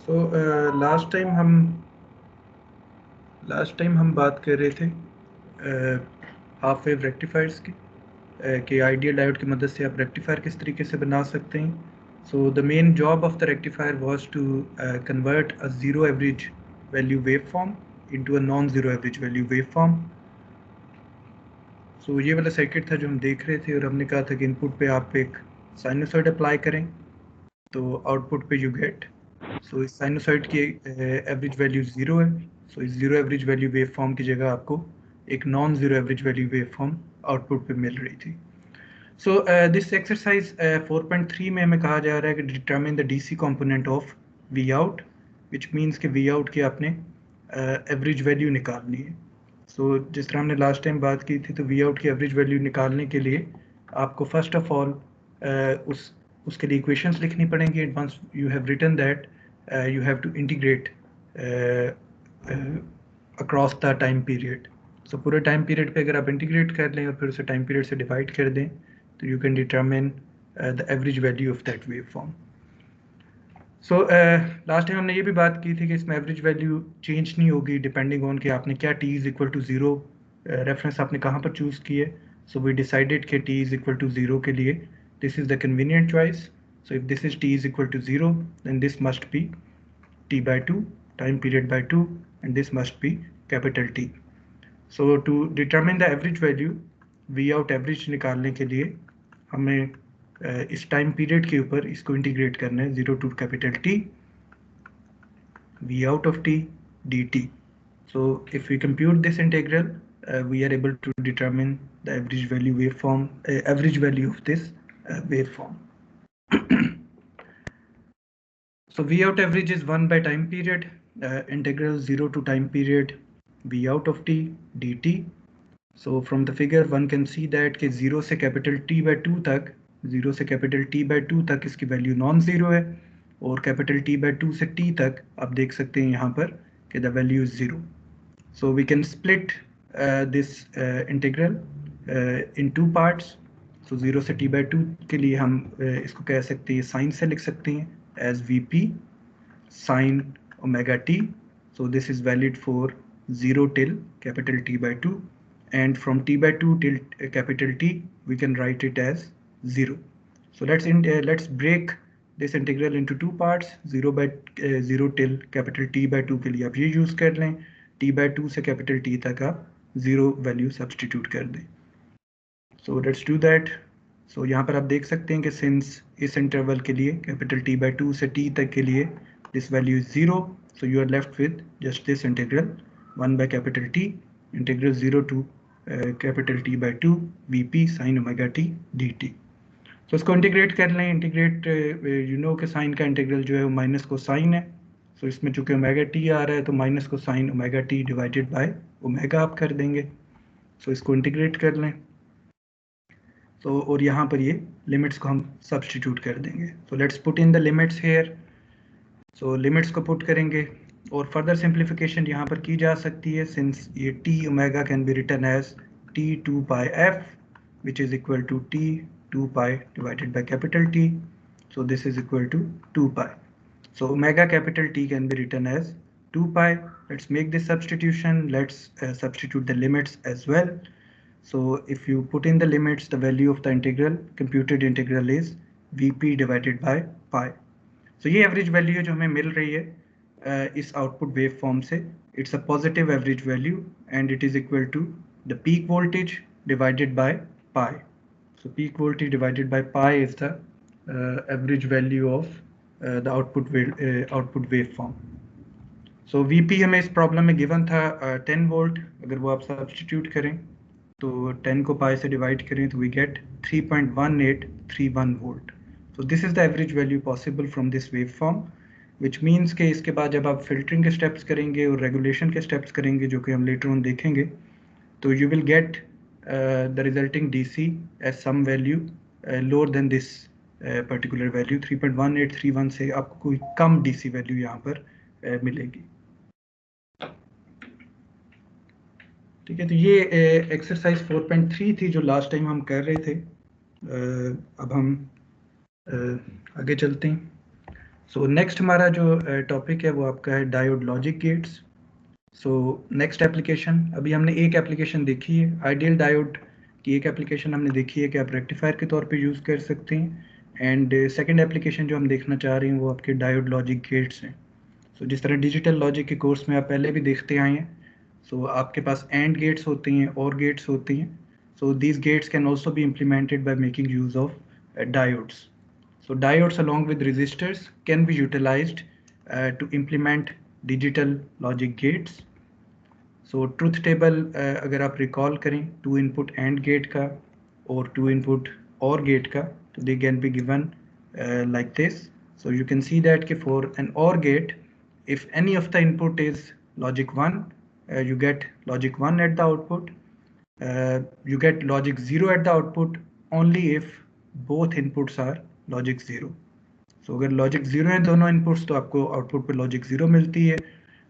Last time हम बात कर रहे थे हाफ वेव रेक्टिफायर्स की कि आइडियल डायोड की मदद से आप रेक्टिफायर किस तरीके से बना सकते हैं। So the main job of the rectifier was to convert a zero average value wave form into a non zero average value wave form. So ये वाला सर्किट था जो हम देख रहे थे और हमने कहा था कि इनपुट पे आप एक साइनोसॉइड अप्लाई करें तो आउटपुट पे यू गेट। सो इस साइनोसॉइड की एवरेज वैल्यू ज़ीरो है। सो इस zero average value wave form की जगह आपको एक non zero average value wave form output पे मिल रही थी। सो दिस एक्सरसाइज 4.3 में हमें कहा जा रहा है कि determine the DC component of V out, which means कि वी आउट की आपने एवरेज वैल्यू निकालनी है। सो जिस तरह हमने लास्ट टाइम बात की थी तो वी आउट की एवरेज वैल्यू निकालने के लिए आपको फर्स्ट ऑफ ऑल उसके लिए इक्वेशंस लिखनी पड़ेंगी। Once you have written that you have to integrate across the time period. So पूरे टाइम पीरियड पे अगर आप इंटीग्रेट कर लें और फिर उसे टाइम पीरियड से डिवाइड कर दें तो you can determine the average value of that wave form. So last time हमने ये भी बात की थी कि इसमें एवरेज वैल्यू चेंज नहीं होगी डिपेंडिंग ऑन कि आपने क्या t is equal to zero reference आपने कहाँ पर चूज़ की है। सो वी डिसाइडेड कि t is equal to zero के लिए this is the convenient choice. So if this is t is equal to 0, then this must be t by 2, time period by 2, and this must be capital T. So to determine the average value, V out average निकालने के लिए हमें इस time period के ऊपर इसको integrate करना है 0 to capital T, V out of t dt. So if we compute this integral, we are able to determine the average value waveform, average value of this waveform. So V out average is 1 by time period, integral 0 to time period V out of t dt. So from the figure one can see that कि 0 से capital T by 2 तक 0 से capital T by 2 तक इसकी value non zero है और capital T by 2 से T तक आप देख सकते हैं यहाँ पर कि the value is 0. So we can split this integral in two parts. So 0 से T by 2 के लिए हम इसको कह सकते हैं साइन से लिख सकते हैं as VP sin omega t. So this is valid for 0 till capital T by 2, and from T by 2 till capital T we can write it as 0. So let's break this integral into two parts. 0 till capital T by 2 के लिए आप ये use कर लें, T by 2 से capital T तक आप 0 value substitute कर दें। So let's do that. So यहाँ पर आप देख सकते हैं कि since इस इंटरवल के लिए कैपिटल T by 2 से T तक के लिए this value is 0, so you are left with just this integral 1 by capital T integral 0 to capital T by 2 Vp sin omega t dt. So इसको integrate कर लें। Integrate you know कि sign का integral जो है वो minus को sign है। सो इसमें चूंकि ओमेगा टी आ रहा है तो माइनस को sine omega T divided by omega आप कर देंगे। सो इसको इंटीग्रेट कर लें। तो और यहाँ पर ये लिमिट्स को हम सब्सटीट्यूट कर देंगे। So let's put in the limits here. So limits को पुट करेंगे और फर्दर सिंप्लीफिकेशन यहाँ पर की जा सकती है सिंस ये T omega can be written as T 2 pi f which is equal to T 2 pi divided by capital T. So this is equal to 2 pi. So omega capital T can be written as 2 pi. Let's make this substitution. Let's substitute the limits as well. So if you put in the limits, the value of the integral, computed integral is Vp divided by pi. So ये average value जो हमें मिल रही है इस output waveform से, it's a positive average value and it is equal to the peak voltage divided by pi. So peak voltage divided by pi is the average value of the output waveform. So Vp हमें इस problem में given था 10 volt. अगर वो आप substitute करें तो 10 को पाई से डिवाइड करें तो we get 3.1831 volt. So this is the average value possible from this waveform, which means कि इसके बाद जब आप फिल्टरिंग के स्टेप्स करेंगे और रेगुलेशन के स्टेप्स करेंगे जो कि हम लेटर ऑन देखेंगे तो you will get the resulting DC as some value lower than this particular value 3.1831 से आपको कोई कम DC वैल्यू यहाँ पर मिलेगी। ठीक है, तो ये एक्सरसाइज 4.3 थी जो लास्ट टाइम हम कर रहे थे। अब हम आगे चलते हैं। सो नेक्स्ट हमारा जो टॉपिक है वो आपका है diode logic gates. So next application, अभी हमने एक एप्लीकेशन देखी है आइडियल डायोड की, एक एप्लीकेशन हमने देखी है कि आप रेक्टिफायर के तौर पे यूज़ कर सकते हैं। एंड सेकंड एप्लीकेशन जो हम देखना चाह रहे हैं वो आपके डायोड लॉजिक गेट्स हैं। सो जिस तरह डिजिटल लॉजिक के कोर्स में आप पहले भी देखते आए हैं, सो आपके पास एंड गेट्स होती हैं और गेट्स होती हैं। So these gates can also be implemented by making use of diodes. So diodes along with resistors can be utilized to implement digital logic gates. So truth table अगर आप recall करें to input AND gate का और to input OR gate का, तो they can be given like this. So you can see that for an OR gate, if any of the input is logic 1, you get logic 1 at the output. You get logic 0 at the output only if both inputs are logic 0. सो अगर logic zero है दोनों inputs तो आपको output पे logic zero मिलती है।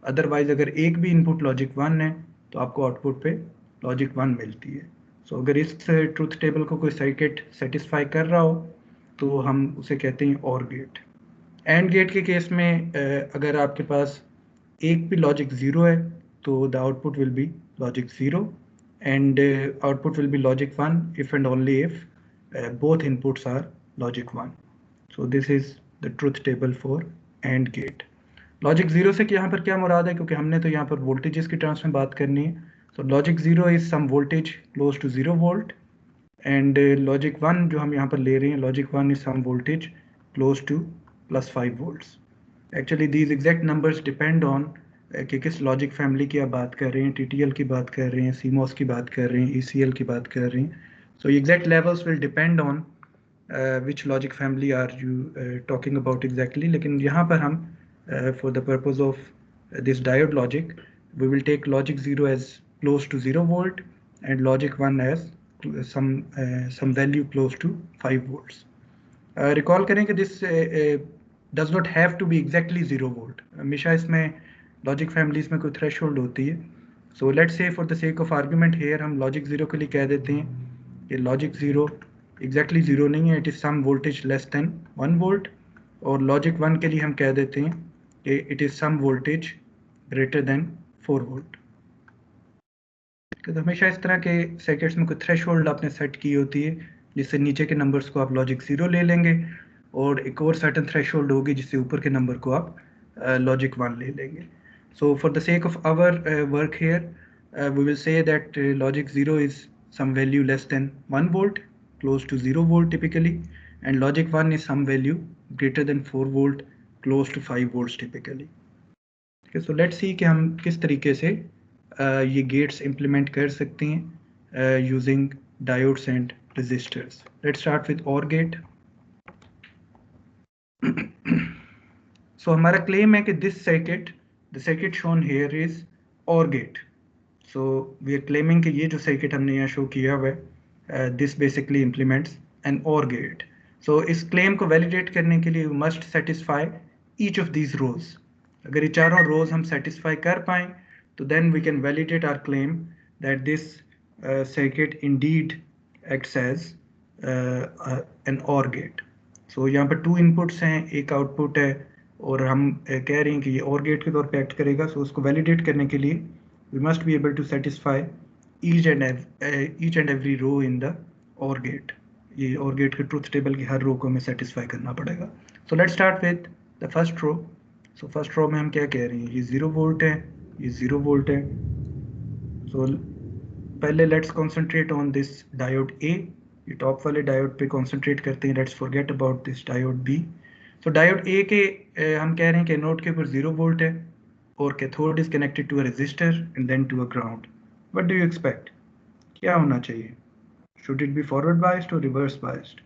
Otherwise अगर एक भी इनपुट लॉजिक वन है तो आपको आउटपुट पे लॉजिक वन मिलती है। सो अगर इस ट्रुथ टेबल को कोई सर्किट सेटिस्फाई कर रहा हो तो हम उसे कहते हैं और गेट। एंड गेट के केस में अगर आपके पास एक भी लॉजिक ज़ीरो है तो the output will be logic zero and output will be logic one if and only if both inputs are logic one. So this is the truth table for AND gate. Logic zero से यहाँ पर क्या मुराद है, क्योंकि हमने तो यहाँ पर वोल्टेजेस की टर्म्स में बात करनी है। तो logic zero is some voltage close to zero volt and logic one जो हम यहाँ पर ले रहे हैं, logic one is some voltage close to plus 5 volts. Actually these exact numbers depend on कि किस लॉजिक फैमिली की आप बात कर रहे हैं, टीटीएल की बात कर रहे हैं, सीमॉस की बात कर रहे हैं, ईसीएल की बात कर रहे हैं। So exact levels will depend on which logic family are you talking about exactly. लेकिन यहाँ पर हम for the purpose of this diode logic we will take logic 0 as close to 0 volt and logic 1 as some value close to 5 volts. Recall करें कि this does not have to be exactly 0 volt. हमेशा इसमें logic families में कोई threshold होती है। So let's say for the sake of argument here हम logic zero के लिए कह देते हैं कि लॉजिक ज़ीरो एग्जैक्टली ज़ीरो नहीं है, it is some voltage less than 1 volt. और लॉजिक वन के लिए हम कह देते हैं कि it is some voltage greater than 4 volt. तो हमेशा इस तरह के सर्किट्स में कोई थ्रेशोल्ड आपने सेट की होती है जिससे नीचे के नंबर्स को आप लॉजिक ज़ीरो ले लेंगे और एक और सर्टन थ्रेशोल्ड होगी जिससे ऊपर के नंबर को आप लॉजिक वन ले लेंगे। So for the sake of our work here we will say that logic zero is some value less than 1 volt close to 0 volt typically and logic one is some value greater than 4 volt close to 5 volt typically. So let's see कि हम किस तरीके से ये gets implement कर सकते हैं using diodes and resistors. Let's start with OR gate. So हमारा क्लेम है कि this circuit, the circuit shown here is OR gate. So we are claiming कि ये जो सर्किट हमने यहाँ शो किया हुआ है this basically implements an OR gate. So इस क्लेम को वैलिडेट करने के लिए we must satisfy each of these rows. अगर ये चारों रोज हम सेटिस्फाई कर पाएँ तो then we can validate our claim that this circuit indeed acts as an OR gate. So यहाँ पर 2 इनपुट्स हैं, एक आउटपुट है और हम कह रहे हैं कि ये OR गेट के तौर पे एक्ट करेगा। सो उसको वैलिडेट करने के लिए we must be able to satisfy each and every row in the OR gate. ये OR गेट के ट्रूथ टेबल की हर रो को हमें सेटिस्फाई करना पड़ेगा। So let's start with the first row. So first row में हम क्या कह रहे हैं, ये 0 वोल्ट है, ये 0 वोल्ट है। सो पहले let's concentrate on this diode A. ये टॉप वाले डायोड पे कॉन्सेंट्रेट करते हैं, let's forget about this diode B. So diode A के हम कह रहे हैं कि एनोड के ऊपर 0 वोल्ट है और cathode is connected to a resistor and then to a ground. What do you expect, क्या होना चाहिए? Should it be forward biased or reverse biased?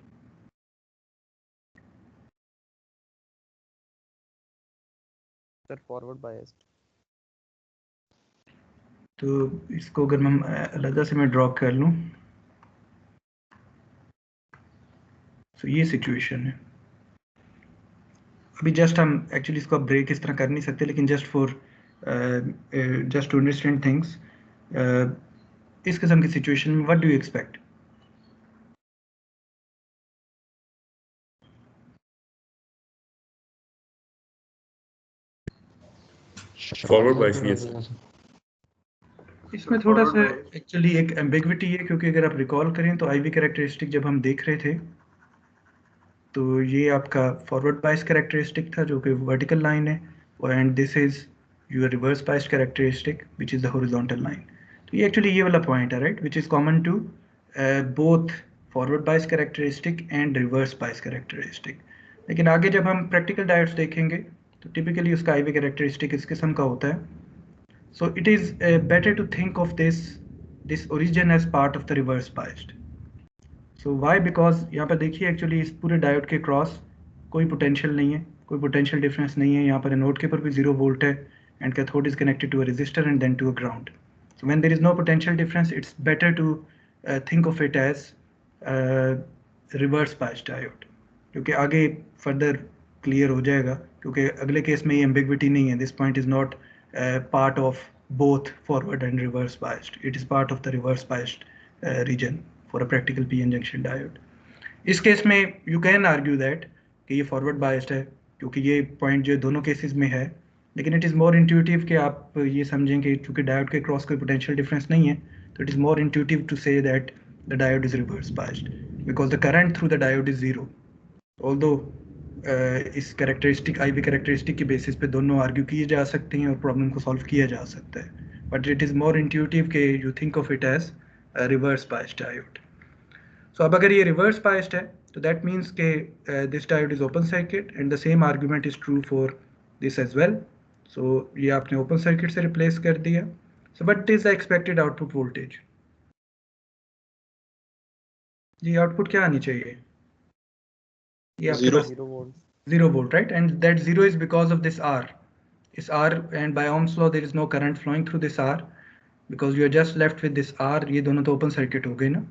Sir forward biased. तो इसको अगर मैं अलग से मैं ड्रॉ कर लूँ, तो ये सिचुएशन है। अभी जस्ट हम एक्चुअली इसको ब्रेक इस तरह कर नहीं सकते, लेकिन just for just to understand things, इस किस्म की सिचुएशन में what do you expect? Forward bias नहीं है। इसमें थोड़ा सा एक्चुअली एक एम्बिग्विटी है, क्योंकि अगर आप रिकॉल करें तो आईवी कैरेक्टरिस्टिक जब हम देख रहे थे तो ये आपका फॉरवर्ड बायस कैरेक्टरिस्टिक था जो कि वर्टिकल लाइन है, and this is your reverse bias characteristic which is the horizontal line. तो ये एक्चुअली ये वाला पॉइंट है, right, which is common to both forward bias characteristic and reverse bias characteristic. लेकिन आगे जब हम प्रैक्टिकल डायोड्स देखेंगे तो टिपिकली उसका आईवी कैरेक्टरिस्टिक इस किस्म का होता है। So it is better to think of this origin as part of the reverse biased. So why? Because यहाँ पर देखिए एक्चुअली इस पूरे डायोड के क्रॉस कोई पोटेंशियल नहीं है, कोई पोटेंशियल डिफरेंस नहीं है। यहाँ पर एनोड के ऊपर भी 0 वोल्ट है and cathode is connected to a resistor and then to a ground. So when there is no potential difference it's better to think of it as reverse biased diode, क्योंकि आगे further clear हो जाएगा, क्योंकि अगले case में ये ambiguity नहीं है। This point is not part of both forward and reverse biased. It is part of the reverse biased region for a practical PN junction diode. इस केस में you can argue that कि ये forward biased है, क्योंकि ये point जो दोनों cases में है, लेकिन it is more intuitive कि आप ये समझें कि चूंकि डायोड के क्रॉस कोई पोटेंशियल डिफरेंस नहीं है, तो it is more intuitive to say that the diode is reverse biased because the current through the diode is zero. Although इस कैरेक्टरिस्टिक आईवी कैरेक्टरिस्टिक के बेसिस पे दोनों आर्ग्यू किए जा सकते हैं और प्रॉब्लम को सॉल्व किया जा सकता है, but it is more intuitive के you think of it as reverse biased diode. So अब अगर ये रिवर्स बायस्ड है तो दैट मीन्स के this diode is open circuit and the same argument is true for this as well. So ये आपने open circuit से replace कर दिया। So what is the expected output voltage? जी आउटपुट क्या आनी चाहिए? ये आपके पास 0 volt. 0 volt, right? And that 0 is because of this R. Is R, and by Ohm's law there is no current flowing through this R because you are just left with this R. ये दोनों तो open circuit हो गए ना,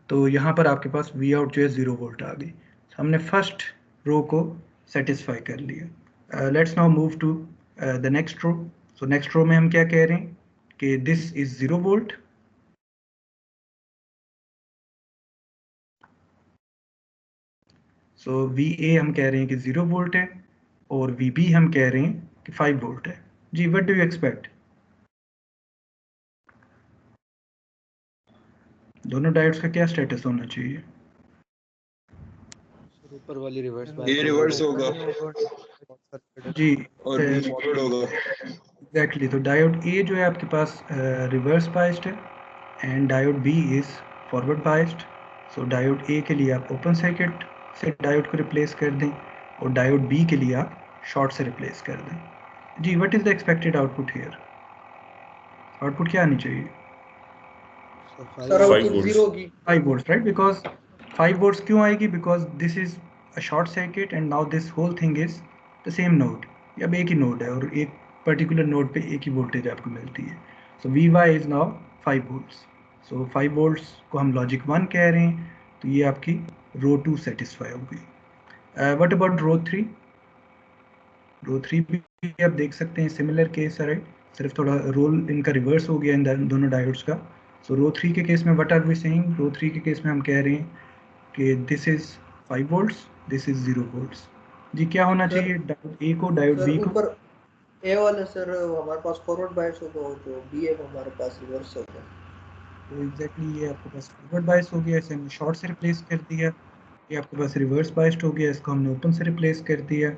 तो यहाँ पर आपके पास V out जो है 0 वोल्ट आ गई। हमने फर्स्ट रो को सेटिस्फाई कर लिया। Let's now move to the next row. So next row में हम क्या कह रहे हैं कि this is 0 volt, so VA हम कह रहे हैं कि 0 वोल्ट है और VB हम कह रहे हैं कि 5 वोल्ट है। जी व्हाट डू यू एक्सपेक्ट? दोनों डायोड्स का क्या स्टेटस होना चाहिए? ऊपर वाली रिवर्स ये रिवर्स होगा जी और बी फॉरवर्ड होगा। एग्जैक्टली। तो डायोड ए जो है आपके पास रिवर्स बायस्ड है and diode B is forward biased. So diode A के लिए आप ओपन सर्किट से डायोड को रिप्लेस कर दें और डायोड बी के लिए आप शॉर्ट से रिप्लेस कर दें। जी what is the expected output here? Output क्या आनी चाहिए? सर आउटपुट 0 होगी। 5 वोल्ट्स, राइट? बिकॉज 5 वोल्ट्स क्यों आएगी? Because this is a short circuit and now this whole thing is the same node. अब एक ही नोड है और एक पर्टिकुलर नोड पे एक ही वोल्टेज आपको मिलती है। So V Y is now 5 volts. So 5 volts को हम लॉजिक 1 कह रहे हैं, तो ये आपकी रो 2 सेटिस्फाई हो गई। व्हाट अबाउट रो 3? रो 3 भी आप देख सकते हैं सिमिलर केस है, राइट? सिर्फ थोड़ा रोल इनका रिवर्स हो गया इन दोनों डायोड्स का। सो रो 3 के केस में what are we saying? Row 3 के केस में हम कह रहे हैं कि this is 5 volts, this is 0 volts. जी क्या होना चाहिए डायोड ए को, डायोड बी को? ऊपर ए वाला सर हमारे पास फॉरवर्ड बायस होगा और जो बी है वो हमारे पास रिवर्स होगा। तो एग्जैक्टली ये आपके पास फॉरवर्ड बायस हो गया, इसे हमने शॉर्ट से रिप्लेस कर दिया। ये आपके पास रिवर्स बायस्ड हो गया, इसको हमने ओपन से रिप्लेस कर दिया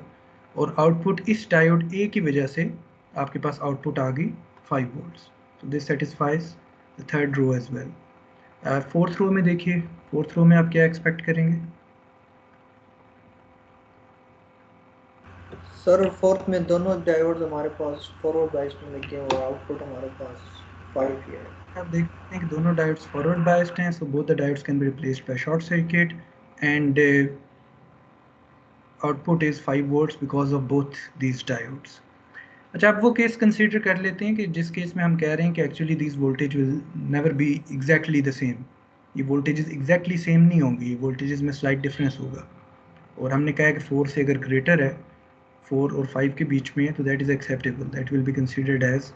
और आउटपुट इस डायोड ए की वजह से आपके पास आउटपुट आ गई 5 वोल्ट्स। तो this satisfies the third row as well. Fourth row में देखिए, फोर्थ रो में आप क्या एक्सपेक्ट करेंगे? सर फोर्थ में दोनों डायोड्स हमारे पास फॉरवर्ड बायस में लगे हैं और आउटपुट हमारे पास 5 ही है। आप देखते हैं कि दोनों डायोड्स फॉरवर्ड बायस्ड हैं, सो both the diodes can be replaced by short circuit and output is 5 volts because of both these diodes. अच्छा, आप वो केस कंसीडर कर लेते हैं कि जिस केस में हम कह रहे हैं कि actually these voltage will never be exactly the same. ये वोल्टेजेस एग्जैक्टली सेम नहीं होंगी, ये वोल्टेजेस में स्लाइट डिफरेंस होगा। और हमने कहा है कि 4 से अगर ग्रेटर है, 4 और 5 के बीच में है, तो that is acceptable, that will be considered as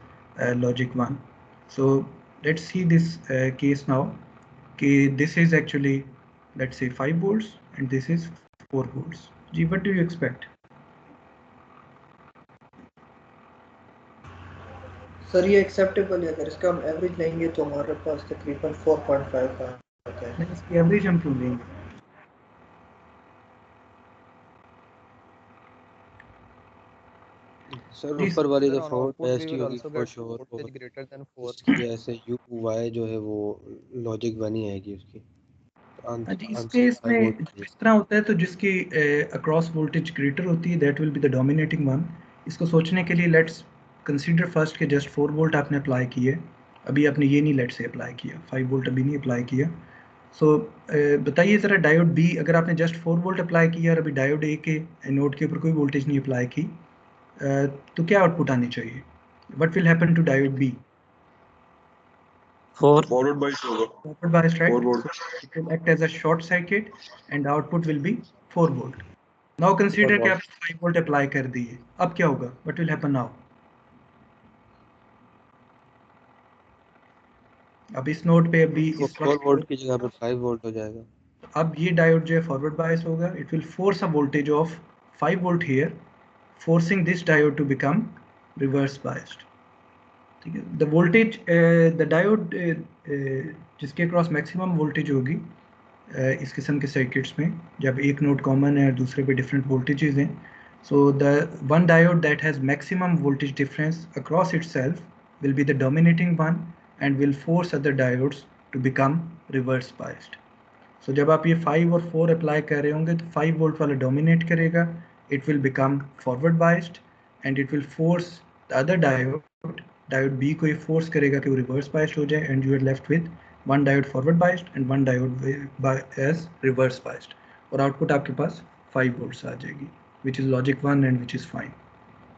logic 1। So let's see this case now कि this is actually let's say 5 volts and this is 4 volts. जी what do you expect? Sir ये acceptable है, अगर इसका हम average लेंगे तो हमारे पास तकरीबन 4.5 आता है। नहीं, इसकी एवरेज हम क्यों लेंगे? Sir Please. ऊपर वाली तो Sir, on 4 output we test ही will होगी also for get sure, voltage greater than 4. इसकी ऐसे यू वाई जो है वो लॉजिक बनी आएगी उसकी, तो हाँ जी, इस आंसर केस 5 में वोल्ट इस तरह होता है, तो जिसकी अक्रॉस वोल्टेज ग्रेटर होती है that will be the dominating one. इसको सोचने के लिए लेट्स कंसीडर फर्स्ट के जस्ट 4 वोल्ट आपने अप्लाई किए, अभी आपने ये नहीं लेट से अप्लाई किया, 5 वोल्ट अभी नहीं अप्लाई किया। सो बताइए ज़रा, डायोड बी अगर आपने जस्ट 4 वोल्ट अप्लाई किया और अभी डायोड ए के एनोड के ऊपर कोई वोल्टेज नहीं अप्लाई की, तो क्या आउटपुट आनी चाहिए? What will happen to diode B? Forward bias होगा। Forward biased, right? 4 volt. So it will act as a short circuit and output will be 4 volt. Now consider कि आप 5 volt apply कर दिए, अब क्या होगा? What will happen now? अब इस नोड पे अभी वो इस 4 वोल्ट वक्त की जगह पे 5 वोल्ट हो जाएगा। अब ये डायोड जो है फॉरवर्ड बायस होगा, it will force a voltage of 5 volt here, forcing this diode to become reverse biased. ठीक है, the voltage, the diode जिसके अक्रॉस मैक्सिमम वोल्टेज होगी इस किस्म के सर्किट्स में, जब एक नोड कॉमन है और दूसरे पे डिफरेंट वोल्टेजेस हैं, so the one diode that has maximum voltage difference across itself will be the dominating one and will force other diodes to become reverse biased. So जब आप ये 5 और 4 अप्लाई कर रहे होंगे तो 5 वोल्ट वाला डोमिनेट करेगा, it will become forward biased and it will force the other diode, diode B को ये फोर्स करेगा कि वो रिवर्स बायस्ड हो जाए, and you are left with one diode forward biased and one diode as reverse biased, और output आपके पास 5 volts आ जाएगी, which is logic 1 and which is fine।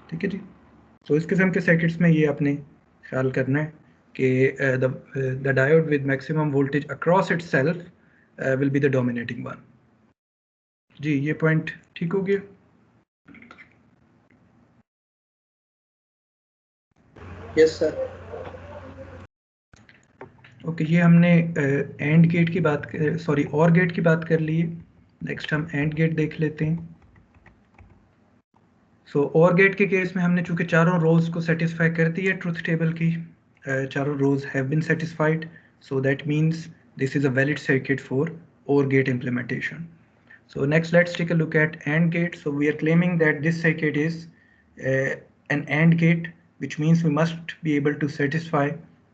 ठीक है जी। तो इस किस्म के सर्किट्स में ये आपने ख्याल करना है कि the diode with maximum voltage across itself will be the dominating one। जी, ये पॉइंट ठीक हो गया? Yes sir. ओके, ये हमने एंड गेट की बात सॉरी और गेट की बात कर ली है। नेक्स्ट हम एंड गेट देख लेते हैं। सो और गेट के केस में हमने चूंकि चारों रोज को सेटिस्फाई कर दी है ट्रुथ टेबल की, चारों rows have been satisfied, so that means this is a valid circuit for OR gate implementation. So next let's take a look at AND gate. So we are claiming that this circuit is an AND gate, which means we must be able to satisfy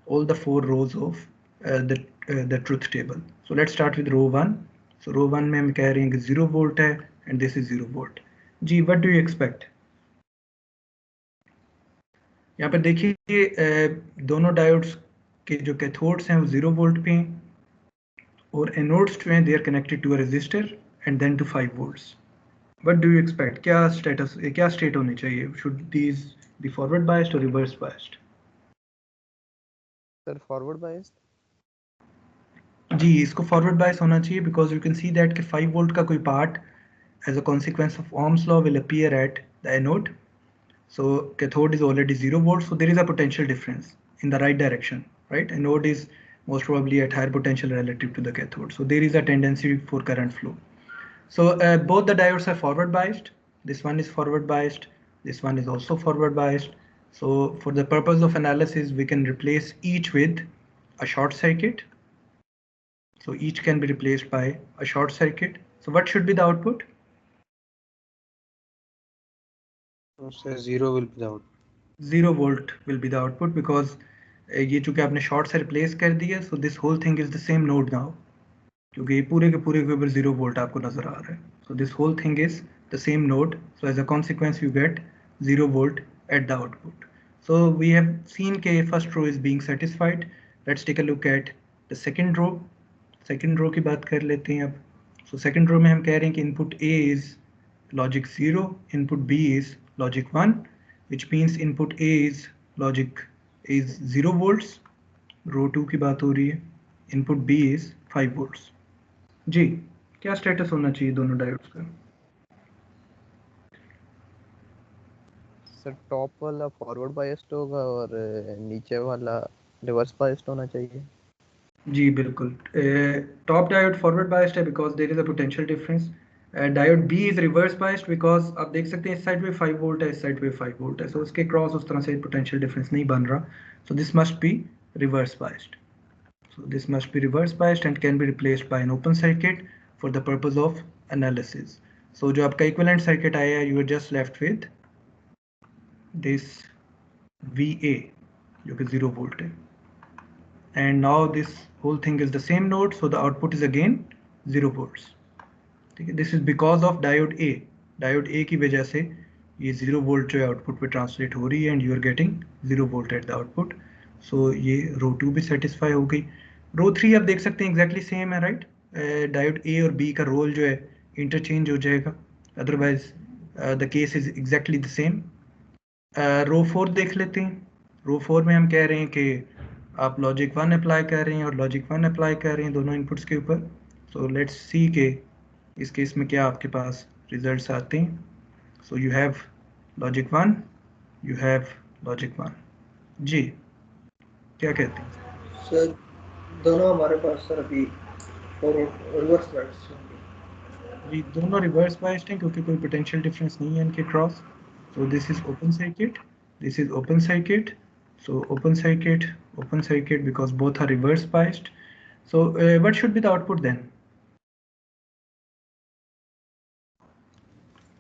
all the 4 rows of the truth table. So let's start with row 1. So row 1 में हम कह रहे हैं कि 0 volt है and this is 0 volt. Ji, what do you expect? यहाँ पर देखिए दोनों डायोड्स के जो कैथोड्स हैं वो 0 वोल्ट पे हैं और एनोड्स जो हैं they are connected to a resistor and then to 5 volts. What do you expect, क्या स्टेटस, क्या स्टेट होनी चाहिए? Should these be forward biased or reverse biased? Sir, forward biased. जी, इसको फॉरवर्ड बायस होना चाहिए because you can see that कि 5 volt का कोई part as a consequence of Ohm's law will appear at the anode. So cathode is already 0 volts, so there is a potential difference in the right direction, right? Anode is most probably at higher potential relative to the cathode, so there is a tendency for current flow. So both the diodes are forward biased. This one is forward biased, this one is also forward biased. So for the purpose of analysis we can replace each with a short circuit. So each can be replaced by a short circuit. So what should be the output? उससे 0 will be the output. 0 volt will be the output because ये चूंकि आपने short से replace कर दिया, so this whole thing is the same node now, क्योंकि ये पूरे के ऊपर 0 वोल्ट आपको नजर आ रहा है। So this whole thing is the same node, so as a consequence you get 0 volt at the output. So we have seen के first row is being satisfied. Let's take a look at the second row. Second row की बात कर लेते हैं अब। So second row में हम कह रहे हैं कि input A is logic 0, input B is logic 1, which means input A is 0 volts. Row 2 की बात हो रही है, input B is 5 volts. जी, क्या स्टेटस होना चाहिए दोनों डायोड्स का? सर टॉप वाला फॉरवर्ड बायस्ड होगा और नीचे वाला रिवर्स बायस्ड होना चाहिए। जी बिल्कुल, टॉप डायोड फॉरवर्ड बायस्ड है because there is a potential difference diode B is reverse biased because आप देख सकते हैं इस साइड पे 5 वोल्ट है, इस साइड पे 5 वोल्ट है, सो उसके क्रॉस उस तरह से पोटेंशियल डिफरेंस नहीं बन रहा, so this must be reverse biased. So this must be reverse biased and can be replaced by an open circuit for the purpose of analysis. So जो आपका equivalent circuit आया, you are just left with this VA जो कि 0 volt है, and now this whole thing is the same node, so the output is again 0 volts. ठीक है, this is because of diode A. Diode A की वजह से ये 0 volt जो है output पे translate हो रही है and you are getting 0 volt at the output. So ये row 2 भी satisfy हो गई. रो 3 आप देख सकते हैं एग्जैक्टली सेम है, राइट. डायोड ए और बी का रोल जो है इंटरचेंज हो जाएगा, otherwise the case is exactly the same. Row 4 देख लेते हैं. रो 4 में हम कह रहे हैं कि आप लॉजिक 1 अप्लाई कर रहे हैं और लॉजिक 1 अप्लाई कर रहे हैं दोनों इनपुट्स के ऊपर. सो लेट्स सी के इस केस में क्या आपके पास रिजल्ट्स आते हैं. So you have logic 1, you have logic 1. जी क्या कहते हैं सर? दोनों हमारे पास सर अभी फॉरवर्ड रिवर्स बायस्ड होंगे जी, दोनों रिवर्स बाइस्ड हैं क्योंकि कोई पोटेंशियल डिफरेंस नहीं है इनके across. So this is open circuit, this is open circuit, so open circuit because both are reverse biased. So what should be the output then?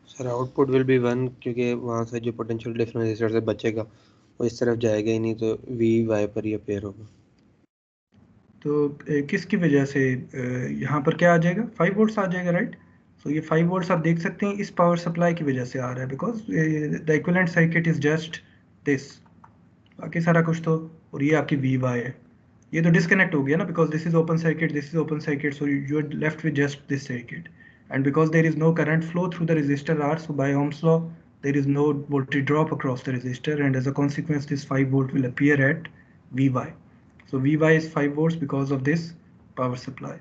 Sir output will be 1 क्योंकि वहाँ से जो potential difference इस तरफ से बचेगा वो इस तरफ जाएगा ही नहीं, तो वी वाई पर ही अपेयर होगा. तो किसकी वजह से यहाँ पर क्या आ जाएगा? 5 वोल्ट्स आ जाएगा, राइट. सो ये 5 वोल्ट्स आप देख सकते हैं इस पावर सप्लाई की वजह से आ रहा है because the equivalent circuit is just this, बाकी सारा कुछ तो, और ये आपकी वी वाई है. ये तो डिस्कनेक्ट हो गया ना because this is open circuit, this is open circuit, so you are left with just this circuit. And because there is no current flow through the resistor R, so by Ohm's law there is no voltage drop across the resistor, and as a consequence this 5 volt will appear at Vy. So Vy is 5 volts because of this power supply.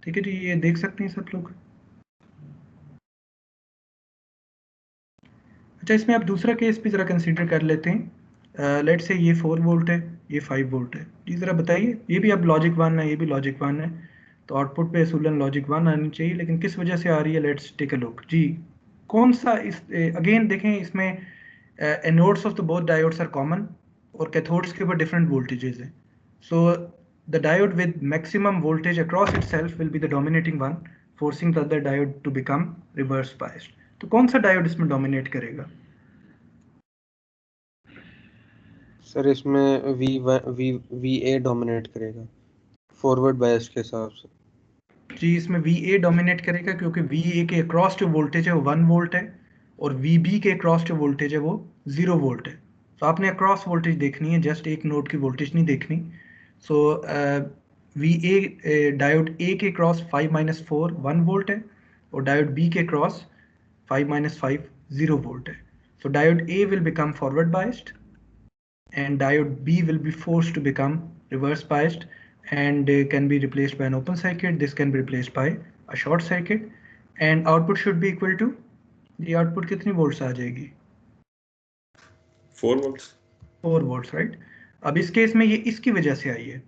ठीक है जी, ये देख सकते हैं सब लोग. अच्छा, इसमें आप दूसरा केस भी ज़रा कंसीडर कर लेते हैं. लेट्स से ये 4 वोल्ट है, ये 5 वोल्ट है. जी ज़रा बताइए, ये भी अब लॉजिक 1 है, ये भी लॉजिक 1 है, तो आउटपुट पे असूलन लॉजिक 1 आनी चाहिए, लेकिन किस वजह से आ रही है? Let's take a look. जी कौन सा इस अगेन देखें, इसमें anodes of the both diodes are common और कैथोड्स के ऊपर डिफरेंट वोल्टेजेस हैं. So the diode with maximum voltage across itself will be the dominating one, forcing the other diode to become reverse biased. तो कौन सा diode इसमें dominate करेगा? Sir इसमें वी ए डोमिनेट करेगा फॉरवर्ड बायस के हिसाब से. जी, इसमें VA डोमिनेट करेगा क्योंकि VA के अक्रॉस जो वोल्टेज है वो 1 वोल्ट है और VB के अक्रॉस जो वोल्टेज है वो 0 वोल्ट है. तो आपने अक्रॉस वोल्टेज देखनी है, जस्ट एक नोड की वोल्टेज नहीं देखनी. सो VA डायोड A के क्रॉस 5-4 1 वोल्ट है और डायोड B के क्रॉस 5-5 0 वोल्ट है. सो diode A will become forward biased and diode B will be forced to become reverse biased and can be replaced by an open circuit. This can be replaced by a short circuit and output should be equal to, the output कितनी volts आ जाएगी? 4 volts. 4 volts, right? अब इस case में ये इसकी वजह से आई है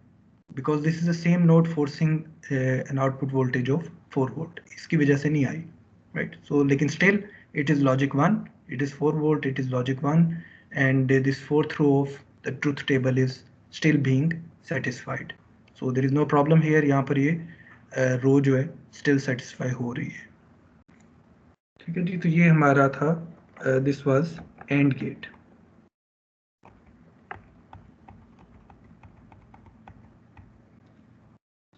because this is the same node forcing an output voltage of 4 volt. इसकी वजह से नहीं आई, right? So लेकिन still it is logic 1, it is 4 volt, it is logic 1 and this fourth row of the truth table is still being satisfied. So there is no problem here. यहाँ पर ये रो जो है still satisfy हो रही है. ठीक है जी, तो ये हमारा था this was AND gate.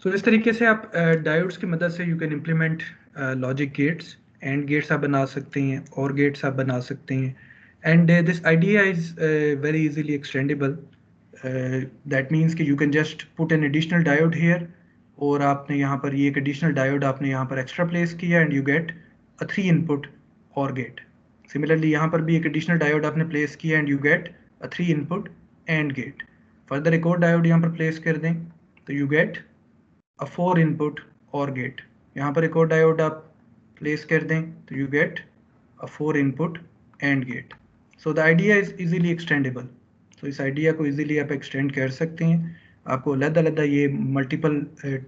तो इस तरीके से आप डायोड्स की मदद से you can implement logic gates, and gates आप बना सकते हैं और गेट्स आप बना सकते हैं. And this idea is very easily extendable. That means कि you can just put an additional diode here और आपने यहाँ पर ये एक एडिशनल डायोड आपने यहाँ पर एक्स्ट्रा प्लेस किया and you get a 3 input और गेट. सिमिलरली यहाँ पर भी एक एडिशनल डायोड आपने प्लेस किया and you get a 3 input and gate. Further एक और डायोड यहाँ पर प्लेस कर दें तो you get a 4 input OR gate. यहाँ पर एक और डायोड आप प्लेस कर दें तो you get a 4 input AND gate. So the idea is easily extendable. So इस आइडिया को easily आप extend कर सकते हैं. आपको अलग-अलग ये मल्टीपल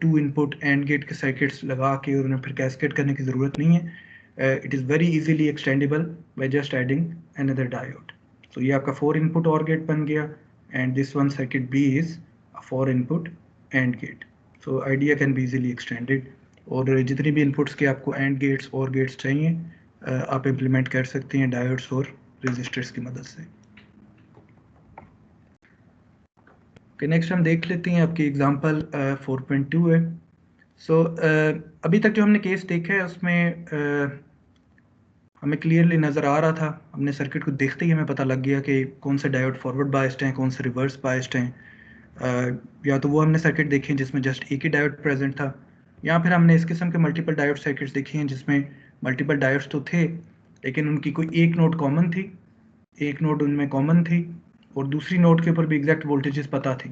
2 input AND gate के सर्किट्स लगा के और उन्हें फिर कैस्केड करने की ज़रूरत नहीं है. it is very easily extendable by just adding another diode. So ये आपका 4 input OR gate बन गया, and this one circuit B is a 4 input AND gate. So idea can be easily extended. और जितनी भी inputs के आपको AND gates OR gates चाहिए आप implement कर सकते हैं diodes और resistors की मदद से. Okay, next हम देख लेते हैं आपकी एग्जांपल 4.2 है. सो अभी तक जो हमने केस देखा है उसमें हमें क्लियरली नज़र आ रहा था, हमने सर्किट को देखते ही हमें पता लग गया कि कौन से डायोड फॉरवर्ड बायस्ड हैं, कौन से रिवर्स बायस्ड हैं. या तो वो हमने सर्किट देखे हैं जिसमें जस्ट एक ही डायोड प्रेजेंट था, या फिर हमने इस किस्म के मल्टीपल डायोड सर्किट्स देखे हैं जिसमें मल्टीपल डायोड्स तो थे लेकिन उनकी कोई एक नोड कॉमन थी, एक नोड उनमें कॉमन थी और दूसरी नोड के ऊपर भी एग्जैक्ट वोल्टेजेस पता थी.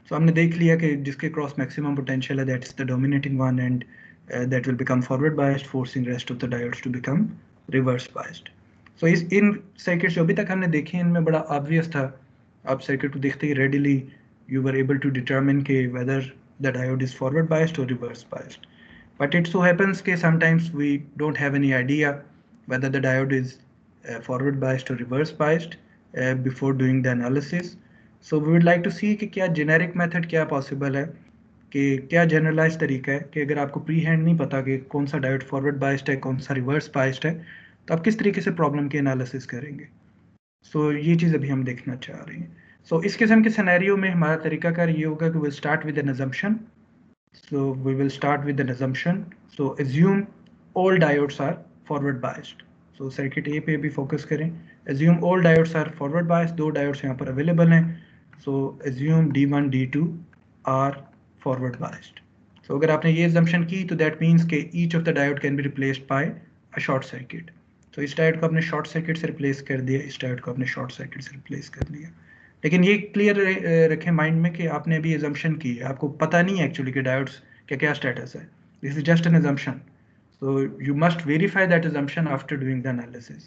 सो हमने देख लिया कि जिसके क्रॉस मैक्सिमम पोटेंशियल है that is the dominating one and that will become forward biased forcing rest of the diodes to become reverse biased. So in circuits जो अभी तक हमने देखे इनमें बड़ा ऑब्वियस था, आप सर्किट को देखते ही readily you were able to determine के whether the diode is forward biased or reverse biased. But it so happens के sometimes we don't have any idea whether the diode is forward biased or reverse biased before doing the analysis. So we would like to see कि क्या generic method क्या possible है, कि क्या generalized तरीका है कि अगर आपको प्री हैंड नहीं पता कि कौन सा डायोड फॉरवर्ड बायस्ड है कौन सा रिवर्स बायस्ड है तो आप किस तरीके से प्रॉब्लम की एनालिसिस करेंगे. सो ये चीज़ अभी हम देखना चाह रहे हैं. सो इस किस्म के सिनेरियो में हमारा तरीकाकार ये होगा कि we'll start with an assumption. So we will start with an assumption. So assume all diodes are forward biased. So circuit A पे भी focus करें. Assume all diodes are forward biased. दो diodes यहाँ पर available हैं. So assume D1, D2 are forward biased. So अगर आपने ये assumption की तो that means कि each of the diode can be replaced by a short circuit. तो इस diode को आपने short circuit से replace कर दिया, इस diode को आपने short circuit से replace कर दिया. लेकिन ये क्लियर रखें माइंड में कि आपने अभी assumption की है, आपको पता नहीं है एक्चुअली कि डायोड्स का क्या स्टेटस है. This is just an assumption. So you must verify that assumption after doing the analysis.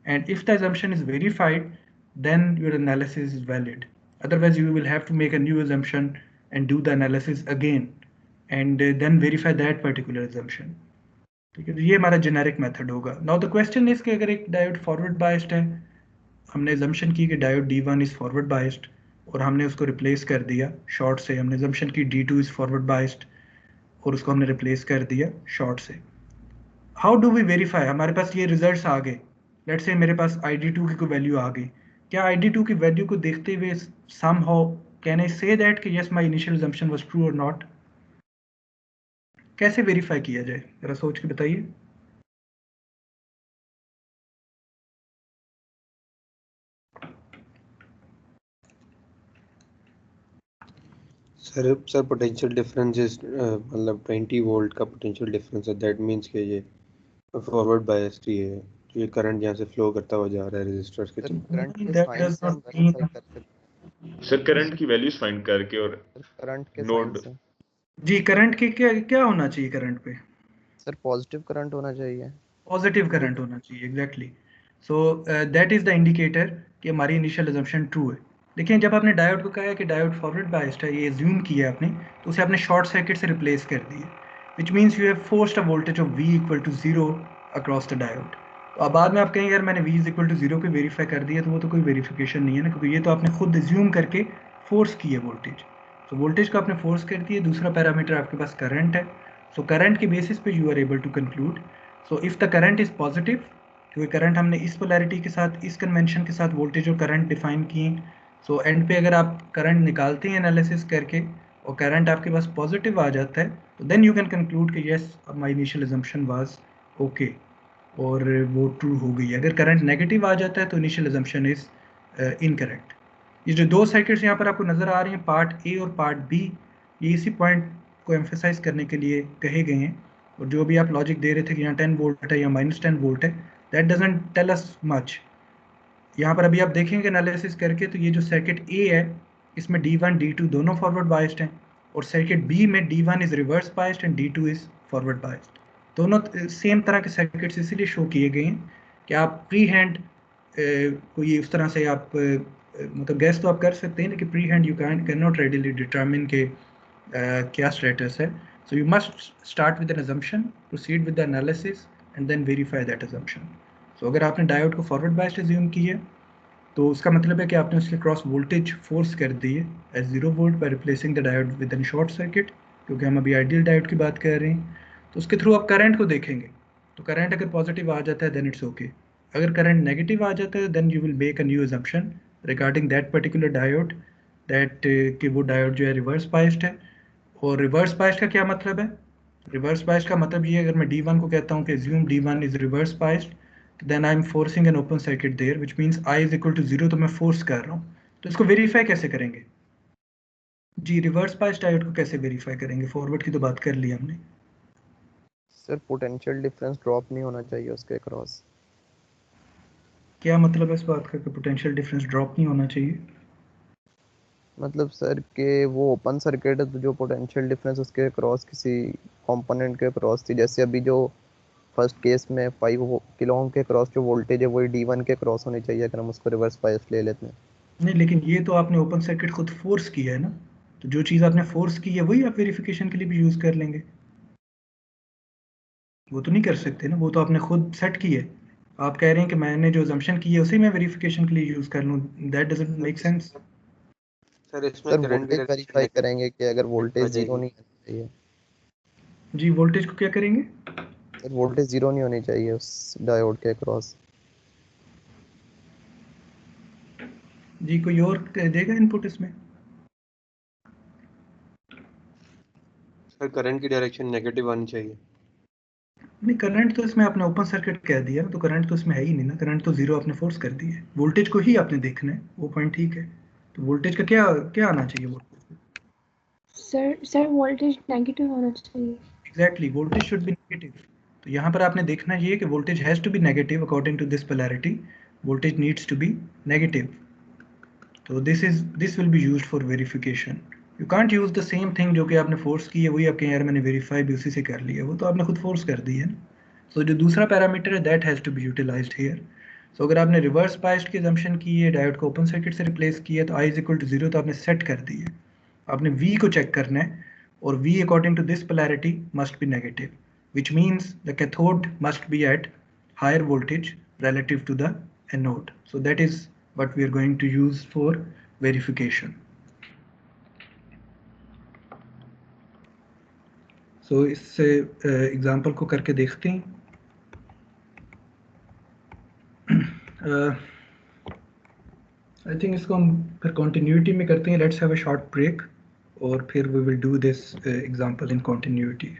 And if the assumption is verified, then your analysis is valid. Otherwise, you will have to make a new assumption and do the analysis again, and then verify that particular assumption. ठीक है, तो ये हमारा generic method होगा. Now the question is कि अगर एक diode forward biased है, हमने assumption की कि diode D1 is forward biased और हमने उसको replace कर दिया short से, हमने assumption की D2 is forward biased और उसको हमने replace कर दिया short से. हाउ डू वी वेरीफाई, हमारे पास ये रिजल्ट्स आ गए, लेट्स से मेरे पास ID2 की कोई वैल्यू आ गई, क्या ID2 की वैल्यू को देखते हुए somehow can I say that कि yes my initial assumption was true और नॉट. कैसे वेरीफाई किया जाए जरा सोच के बताइए. सर पोटेंशियल डिफरेंस इज मतलब 20 वोल्ट का पोटेंशियल डिफरेंस है, दैट मींस कि ये फॉरवर्ड बायस्ड ही है, तो ये करंट यहाँ से फ्लो करता हुआ जा रहा है रेजिस्टर्स के थ्रू. करंट के That साइन does से हम not mean- वेरीफाई कर सकते सर करंट की वैल्यूज फाइंड करके और हैं करंट के Node. साइन से. जी करंट के क्या क्या होना चाहिए, करंट पे सर पॉजिटिव करंट होना चाहिए. पॉजिटिव करंट होना चाहिए. Exactly. So that is the indicator कि हमारी इनिशियल assumption ट्रू है. देखिए जब आपने डायोड को कहा है कि डायोड फॉरवर्ड बायस्ड है, ये एज्यूम किया आपने, तो उसे आपने शॉर्ट सर्किट से रिप्लेस कर दिया, which means you have forced a voltage of V equal to 0 across the diode. तो अब बाद में आप कहेंगे यार मैंने V इज इक्वल टू 0 पे वेरीफाई कर दिया, तो वो तो कोई वेरिफिकेशन नहीं है ना, क्योंकि ये तो आपने खुद एज्यूम करके फोर्स की है वोल्टेज. तो वोल्टेज को आपने फोर्स कर दिया. दूसरा पैरामीटर आपके पास करंट है. सो करंट के बेसिस पे you are able to conclude. So if the current is positive, क्योंकि करंट हमने इस पोलैरिटी के साथ, इस कन्वेंशन के साथ वोल्टेज और करंट डिफाइन किए. सो एंड पे अगर आप करंट निकालते हैं एनालिसिस करके और करंट आपके पास पॉजिटिव आ जाता है, तो देन यू कैन कंक्लूड कि yes my initial assumption was okay और वो ट्रू हो गई. अगर करंट नेगेटिव आ जाता है तो इनिशियल assumption इज इनकरेक्ट. ये जो दो सर्किट्स यहाँ पर आपको नज़र आ रहे हैं, पार्ट ए और पार्ट बी, ये इसी पॉइंट को एम्फेसाइज करने के लिए कहे गए हैं. और जो भी आप लॉजिक दे रहे थे कि यहाँ 10 वोल्ट है या -10 वोल्ट है, that doesn't tell us much. यहाँ पर अभी आप देखेंगे एनालिसिस करके तो ये जो सर्किट ए है इसमें D1 D2 दोनों फॉरवर्ड बायस्ड हैं और सर्किट बी में D1 is reverse biased and D2 is forward biased. दोनों सेम तरह के सर्किट्स इसीलिए शो किए गए हैं कि आप प्री हैंड को ये उस तरह से आप मतलब गैस तो आप कर सकते हैं, लेकिन pre hand you can not readily determine के क्या स्टेटस है. So you must start with an assumption, proceed with the analysis and then verify that assumption. So अगर आपने डायोड को फॉरवर्ड बायस्ड अज्यूम की है तो उसका मतलब है कि आपने उसके क्रॉस वोल्टेज फोर्स कर दी है as 0 volt by replacing the diode with an short circuit, क्योंकि हम अभी आइडियल डायोड की बात कर रहे हैं। तो उसके थ्रू आप करंट को देखेंगे, तो करंट अगर पॉजिटिव आ जाता है देन इट्स ओके। अगर करंट नेगेटिव आ जाता है then you will make a new assumption regarding that particular diode, that कि वो डायोड जो है रिवर्स बायस्ड है। और रिवर्स बायस्ड का क्या मतलब है? रिवर्स बायस्ड का मतलब ये है, अगर मैं D1 को कहता हूँ कि assume D1 is reverse biased, then I'm forcing an open circuit there, which means I is equal to 0, तो मैं फोर्स कर रहा हूँ। तो इसको वेरीफाई कैसे करेंगे? जी, रिवर्स बायस्ड डायोड को कैसे वेरीफाई करेंगे? फॉरवर्ड की तो बात कर ली हमने। सर पोटेंशियल डिफरेंस ड्रॉप नहीं होना चाहिए उसके क्रॉस। क्या मतलब है इस बात का कि पोटेंशियल डिफरेंस ड्रॉप नहीं होना चाहिए? मतलब सर के वो ओपन सर्किट है तो जो पोटेंशियल डिफरेंस उसके क्रॉस किसी कंपोनेंट के क्रॉस थी, जैसे अभी जो फर्स्ट केस में 5 किलो ओम के क्रॉस जो वोल्टेज है वही D1 के क्रॉस होनी चाहिए अगर हम उसको रिवर्स बायस ले लेते हैं। नहीं, लेकिन ये तो आपने ओपन सर्किट खुद फोर्स किया है ना, तो जो चीज़ आपने फोर्स की है वही आप वेरिफिकेशन के लिए भी यूज़ कर लेंगे। वो तो नहीं कर सकते ना, वो तो आपने खुद सेट की है। आप कह रहे हैं कि मैंने जो assumption की है उसी में वेरिफिकेशन के लिए यूज़ कर लूँ, that doesn't make sense. Sir इसमें सर करंट की वोल्टेज डायरेक्शन वेरीफाई करेंगे कि अगर आ वोल्टेज जीरो जाएगी। नहीं होनी चाहिए। जी, वोल्टेज को क्या करेंगे? सर वोल्टेज जीरो नहीं होनी चाहिए उस डायोड के क्रॉस। जी, कोई और देगा इनपुट इसमें? सर करंट की डायरेक्शन नेगेटिव आनी चाहिए। नहीं, करंट तो इसमें आपने ओपन सर्किट कह दिया ना, तो करंट तो इसमें है ही नहीं ना, करंट तो जीरो आपने फोर्स कर दी है। वोल्टेज को ही आपने देखना है, वो पॉइंट ठीक है। तो वोल्टेज का क्या क्या आना चाहिए वोल्टेज? सर वोल्टेज नेगेटिव होना चाहिए। Exactly, voltage should be negative. तो यहाँ पर आपने देखना ये कि voltage has to be negative according to this polarity, voltage needs to be negative. तो this will be used for verification. You can't use the same thing जो कि आपने फोर्स की है वही आपके यार मैंने वेरीफाई भी उसी से कर लिया, वो तो आपने खुद फोर्स कर दी है ना। तो जो दूसरा पैरामीटर है that has to be utilized here. So अगर आपने रिवर्स बायस्ड की assumption की है, डायोड को ओपन सर्किट से रिप्लेस किया, तो I इज इक्वल टू 0 तो आपने सेट कर दी है। आपने V को चेक करना है, और V according to this polarity must be negative, which means the cathode must be at higher voltage relative to the anode. So that is what we are going to use for verification. So इस example को करके देखते हैं। I think इसको हम फिर continuity में करते हैं। Let's have a short break और फिर we will do this example in continuity.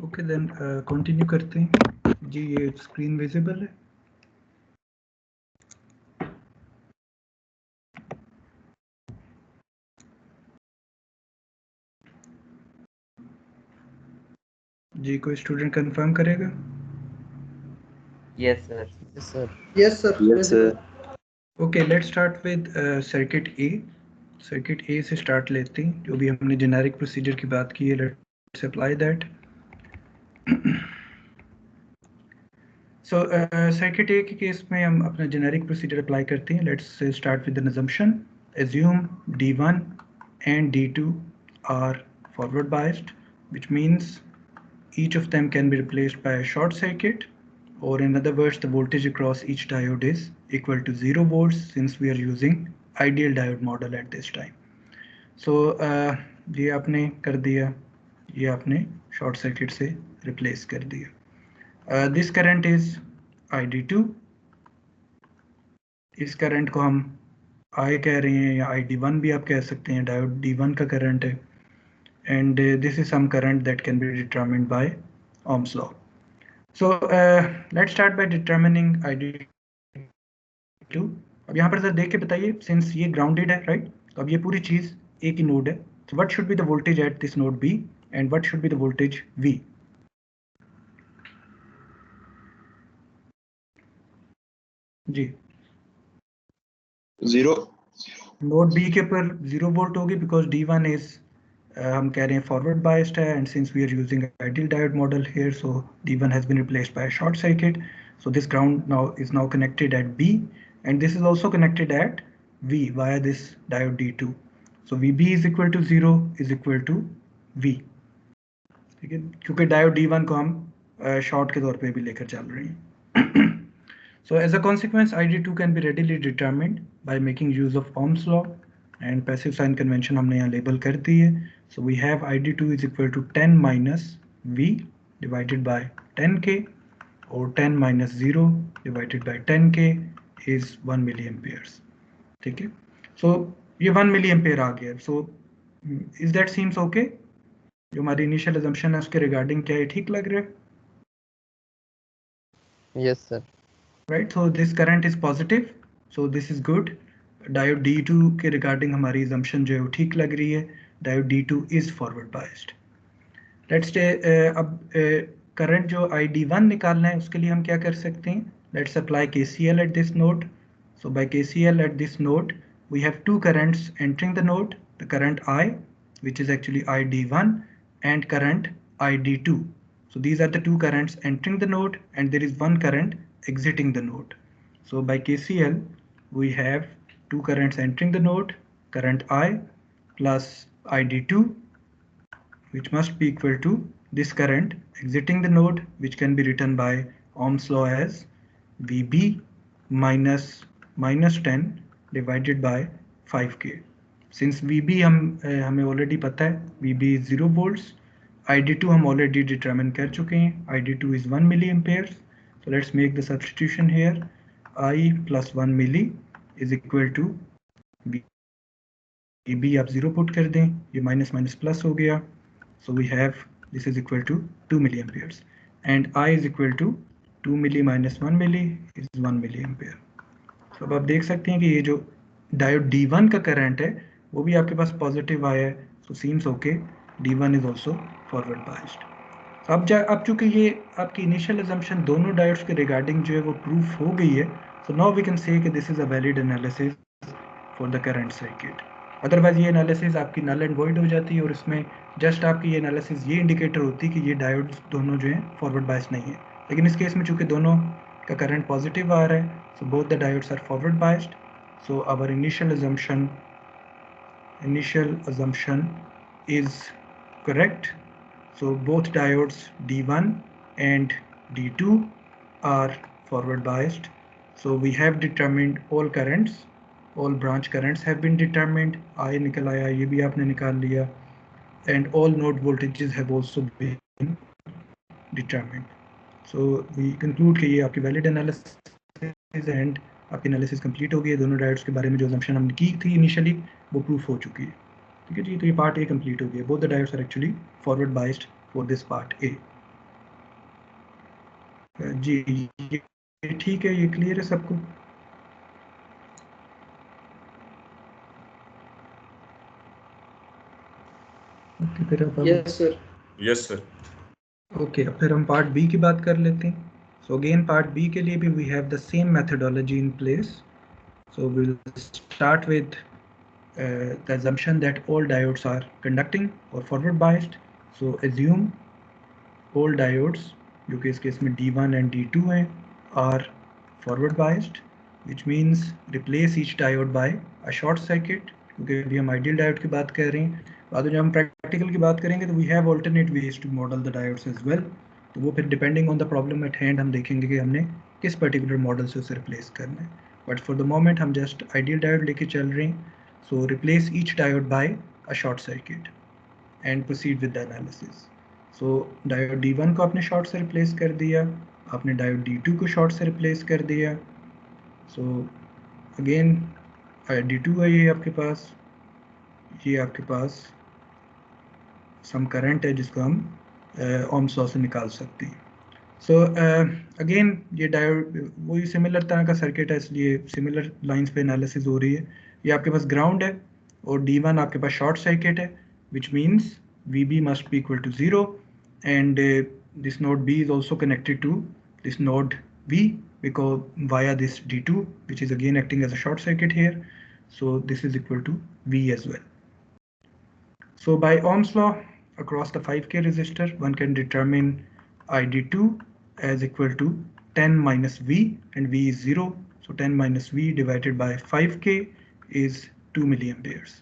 Okay then continue करते हैं जी। ये स्क्रीन विजिबल है? जी कोई स्टूडेंट कंफर्म करेगा? Yes, sir. Yes, sir. Yes, sir. Yes, sir. Okay let's start with circuit A. Circuit A से स्टार्ट लेते हैं। जो भी हमने जेनेरिक प्रोसीजर की बात की है, let's apply that. So circuit A के केस में हम अपना जेनेरिक प्रोसीजर अप्लाई करते हैं। Let's start with an assumption. Assume D1 and D2 are forward biased, which means each of them can be replaced by a short circuit, or in other words, the voltage across each diode is equal to 0 volts since we are using ideal diode model at this time. So ये आपने कर दिया, ये आपने short circuit से replace कर दिया। This current is ID2। इस करंट को हम I कह रहे हैं या ID1 भी आप कह सकते हैं, डायोड D1 का करंट है। And this is some current that can be determined by Ohm's law. So let's start by determining ID2. अब यहाँ पर जरा देख के बताइए, सिंस ये ग्राउंडेड है राइट, तो अब ये पूरी चीज एक ही नोड है। So what should be the voltage at this node B and what should be the voltage V? जी 0. नोड बी के ऊपर 0 वोल्ट होगी बिकॉज D1 इज हम कह रहे हैं फॉरवर्ड बायस्ड है, and since we are using ideal diode model here, so D1 has been replaced by short circuit. So this ground now is now connected at B, and this is also connected at V via this diode D2. So VB is equal to 0 is equal to V. ठीक है, क्योंकि diode D1 को हम short के तौर पे भी लेकर चल रहे हैं. So as a consequence, ID2 can be readily determined by making use of Ohm's law, and passive sign convention हमने यहाँ label कर दी है. So we have ID2 is equal to 10 minus V divided by 10K, or 10 minus 0 divided by 10K is 1 milliamperes. ठीक है, so ये 1 milliampere आ गया. So is that seems okay? जो हमारी initial assumption है उसके regarding क्या ये ठीक लग रहा है? Yes, sir. Right, so this current is positive, so this is good. Diode D2 के regarding हमारी assumption जो है वो ठीक लग रही है. Diode D2 is forward biased. Let's say अब current जो ID1 निकालना है उसके लिए हम क्या कर सकते हैं? Let's apply KCL at this node. So by KCL at this node, we have two currents entering the node, the current I, which is actually ID1, and current ID2. So these are the two currents entering the node, and there is one current exiting the node. So by KCL, we have two currents entering the node, current I plus ID2, which must be equal to this current exiting the node, which can be written by Ohm's law as VB minus 10 divided by 5K. Since VB हमें already पता है, VB is 0 volts, ID2 हम already determine कर चुके हैं, ID2 is 1 milliamperes. So let's make the substitution here. I plus 1 milli is equal to VB आप 0 put कर दें, ये minus minus plus हो गया. So we have this is equal to 2 milliamperes, and I is equal to 2 milli minus 1 milli is 1 milliampere. So अब आप देख सकते हैं कि ये जो डायोड D1 का करंट है वो भी आपके पास पॉजिटिव आया है. So seems okay. D1 is also forward biased. अब चूंकि ये आपकी इनिशियल assumption दोनों डायोड्स के रिगार्डिंग जो है वो प्रूफ हो गई है, so now we can say कि this is a valid analysis for the current circuit. Otherwise ये एनालिसिस आपकी नल एंड वॉइड हो जाती है, और इसमें जस्ट आपकी ये एनालिसिस ये इंडिकेटर होती है कि ये डायोड्स दोनों जो हैं फॉरवर्ड बायस नहीं है. लेकिन इस केस में चूंकि दोनों का करंट पॉजिटिव आ रहा है, so both the diodes are forward biased. So our initial assumption is correct. So both diodes D1 and D2 are forward biased. So we have determined all currents, all branch currents have been determined. I निकल आया, ये भी आपने निकाल लिया, and all node voltages have also been determined. So we conclude कि ये आपकी valid analysis and आपकी analysis complete हो गई है. दोनों डायोड्स के बारे में जो assumption हमने की थी initially वो proof हो चुकी है. ठीक है जी, तो ये part A complete हो गया. Both the diodes are actually forward biased for this part A. जी ये ठीक है, ये क्लियर है सबको? ओके फिर अब yes sir. Yes sir. Okay अब फिर हम पार्ट बी की बात कर लेते हैं. सो अगेन पार्ट बी के लिए भी we have the same methodology in place. So we will start with the assumption that all diodes are conducting or forward biased. So assume all diodes जो कि इस केस में D1 and D2 हैं are forward biased, which means replace each diode by a short circuit. क्योंकि अभी हम ideal diode की बात कर रहे हैं, बाद में जब हम practical की बात करेंगे तो we have alternate ways to model the diodes as well. तो वो फिर depending on the problem at hand हम देखेंगे कि हमने किस particular model से उसे replace करना है. But for the moment हम just ideal diode लेके चल रहे हैं. So replace each diode by a short circuit and proceed with the analysis. So diode D1 को आपने short से replace कर दिया, आपने diode D2 को short से replace कर दिया. So again D2 है ये आपके पास, ये आपके पास some current है जिसको हम Ohm's law से निकाल सकते हैं. So again ये डायोड वही सिमिलर तरह का सर्किट है, इसलिए सिमिलर लाइंस पे एनालिसिस हो रही है. ये आपके पास ग्राउंड है और D1 आपके पास शॉर्ट सर्किट है, which means VB must be equal to 0 and this node B is also connected to this node B because via this D2 which is again acting as a short circuit here. So this is equal to V as well. So by Ohm's law across the 5K resistor one can determine ID2 as equal to 10 minus V and V is 0. So 10 minus V divided by 5K is 2 milliamperes.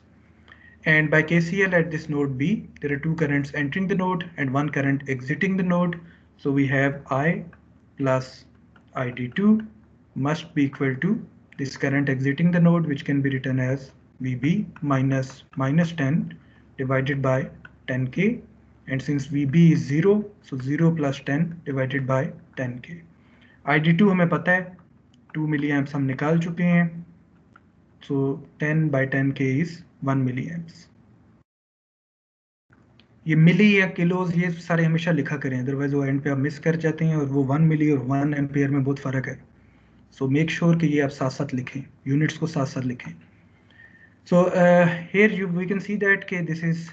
And by KCL at this node B, there are two currents entering the node and one current exiting the node. So we have I plus ID2 must be equal to this current exiting the node, which can be written as VB minus 10 divided by 10K. And since VB is 0, so 0 plus 10 divided by 10K. ID2 हमें पता है 2 milliamps हम निकाल चुके हैं. So 10 by 10K is 1 milliamps. ये मिली या kilos ये सारे हमेशा लिखा करें, अदरवाइज वो एंड पे आप मिस कर जाते हैं और वो 1 मिली और 1 एम्पियर में बहुत फ़र्क है. सो मेक श्योर कि ये आप साथ साथ लिखें, यूनिट्स को साथ साथ लिखें. So here you we can see that के this is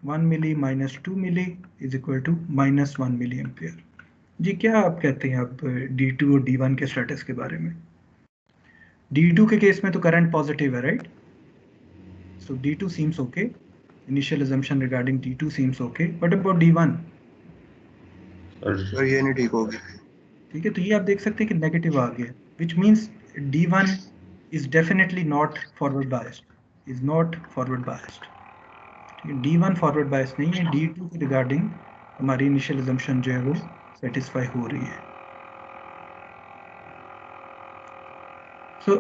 1 milli minus 2 milli is equal to minus 1 milli ampere. जी क्या आप कहते हैं आप D2 और D1 के स्टेटस के बारे में? D2 के केस में तो करंट पॉजिटिव है, right? So D2 seems okay. Initial assumption regarding D2 seems okay. What about D1? Sir ये नहीं ठीक होगी. ठीक है, तो ये आप देख सकते हैं कि नेगेटिव आ गया, which means D1 is definitely not forward biased. Is not forward biased. D1 forward biased नहीं है, D2 के रिगार्डिंग हमारी इनिशियल assumption जो है वो सेटिस्फाई हो रही है. So,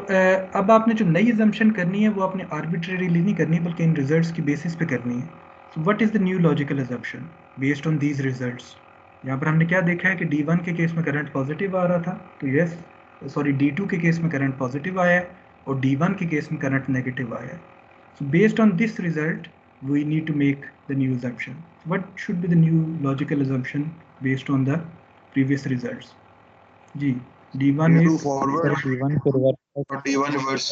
अब आपने जो नई assumption करनी है वो आपने arbitrarily नहीं करनी बल्कि इन रिजल्ट्स की बेसिस पे करनी है. So what is the new logical assumption based on these results? यहाँ पर हमने क्या देखा है कि D1 के केस में करंट पॉजिटिव आ रहा था, तो यस सॉरी D2 के केस में करंट पॉजिटिव आया है और D1 के केस में करंट नेगेटिव आया है. So based on this result we need to make the new assumption. So what should be the new logical assumption based on the previous results? Ji D1 is forward D1 को reverse और D1 reverse.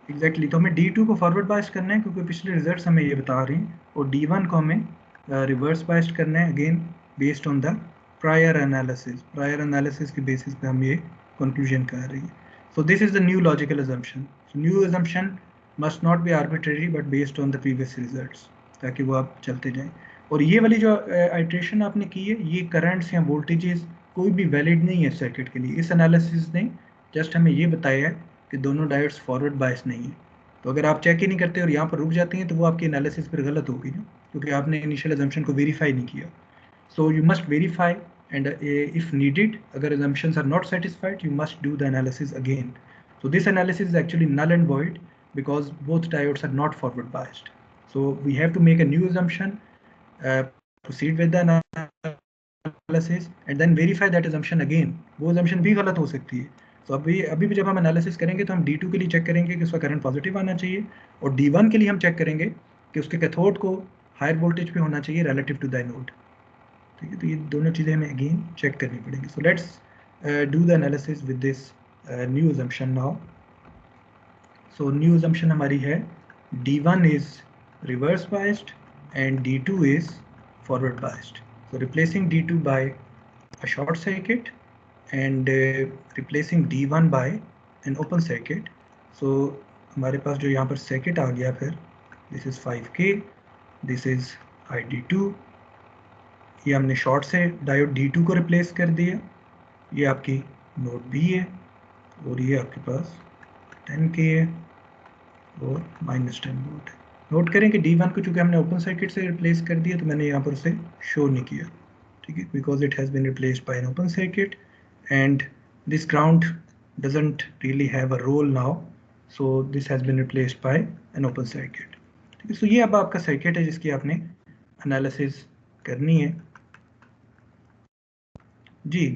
Exactly तो हमें D2 को forward bias करना है क्योंकि पिछले results हमें ये बता रहे हैं, और D1 को हमें रिवर्स बायस करना है again based on the prior analysis के बेसिस पे हम ये कंक्लूजन कर रहे हैं. सो this is the new logical assumption. New assumption must not be arbitrary but based on the previous results, ताकि वो आप चलते जाएं. और ये वाली जो आइट्रेशन आपने की है ये करंट्स या वोल्टेजेस कोई भी वैलिड नहीं है सर्किट के लिए. इस एनालिसिस ने जस्ट हमें ये बताया है कि दोनों डायोड्स फॉरवर्ड बायस नहीं है. तो अगर आप चेक ही नहीं करते और यहाँ पर रुक जाते हैं तो वो आपकी एनालिसिस पर गलत होगी ना, क्योंकि आपने इनिशियल अजम्पशन को वेरीफाई नहीं किया. सो you must verify and if needed अगर assumptions are not satisfied you must do the analysis again. So this analysis is actually null and void because both diodes are not forward biased. So we have to make a new assumption, proceed with the analysis and then verify that assumption again. वो assumption भी गलत हो सकती है. तो अभी भी जब हम एनालिसिस करेंगे तो हम D2 के लिए चेक करेंगे कि उसका करंट पॉजिटिव आना चाहिए, और D1 के लिए हम चेक करेंगे कि उसके कैथोड को हायर वोल्टेज पे होना चाहिए रिलेटिव टू द एनोड. ठीक है, तो ये दोनों चीज़ें हमें अगेन चेक करनी पड़ेंगी. So let's do the analysis with this new assumption now. So new assumption हमारी है D1 is reverse biased and D2 is forward biased. So replacing D2 by a short circuit and replacing D1 by an open circuit. So हमारे पास जो यहाँ पर circuit आ गया फिर this is 5K, this is ID2, ये हमने short से diode D2 को रिप्लेस कर दिया, ये आपकी नोड B है और ये आपके पास 10K है और -10 वोल्ट है. नोट करें कि D1 को चूंकि हमने ओपन सर्किट से रिप्लेस कर दिया तो मैंने यहाँ पर उसे शो नहीं किया, ठीक है, because it has been replaced by an open circuit and this ground doesn't really have a role now, so this has been replaced by an open circuit. ठीक है, सो ये अब आपका सर्किट है जिसकी आपने एनालिसिस करनी है जी.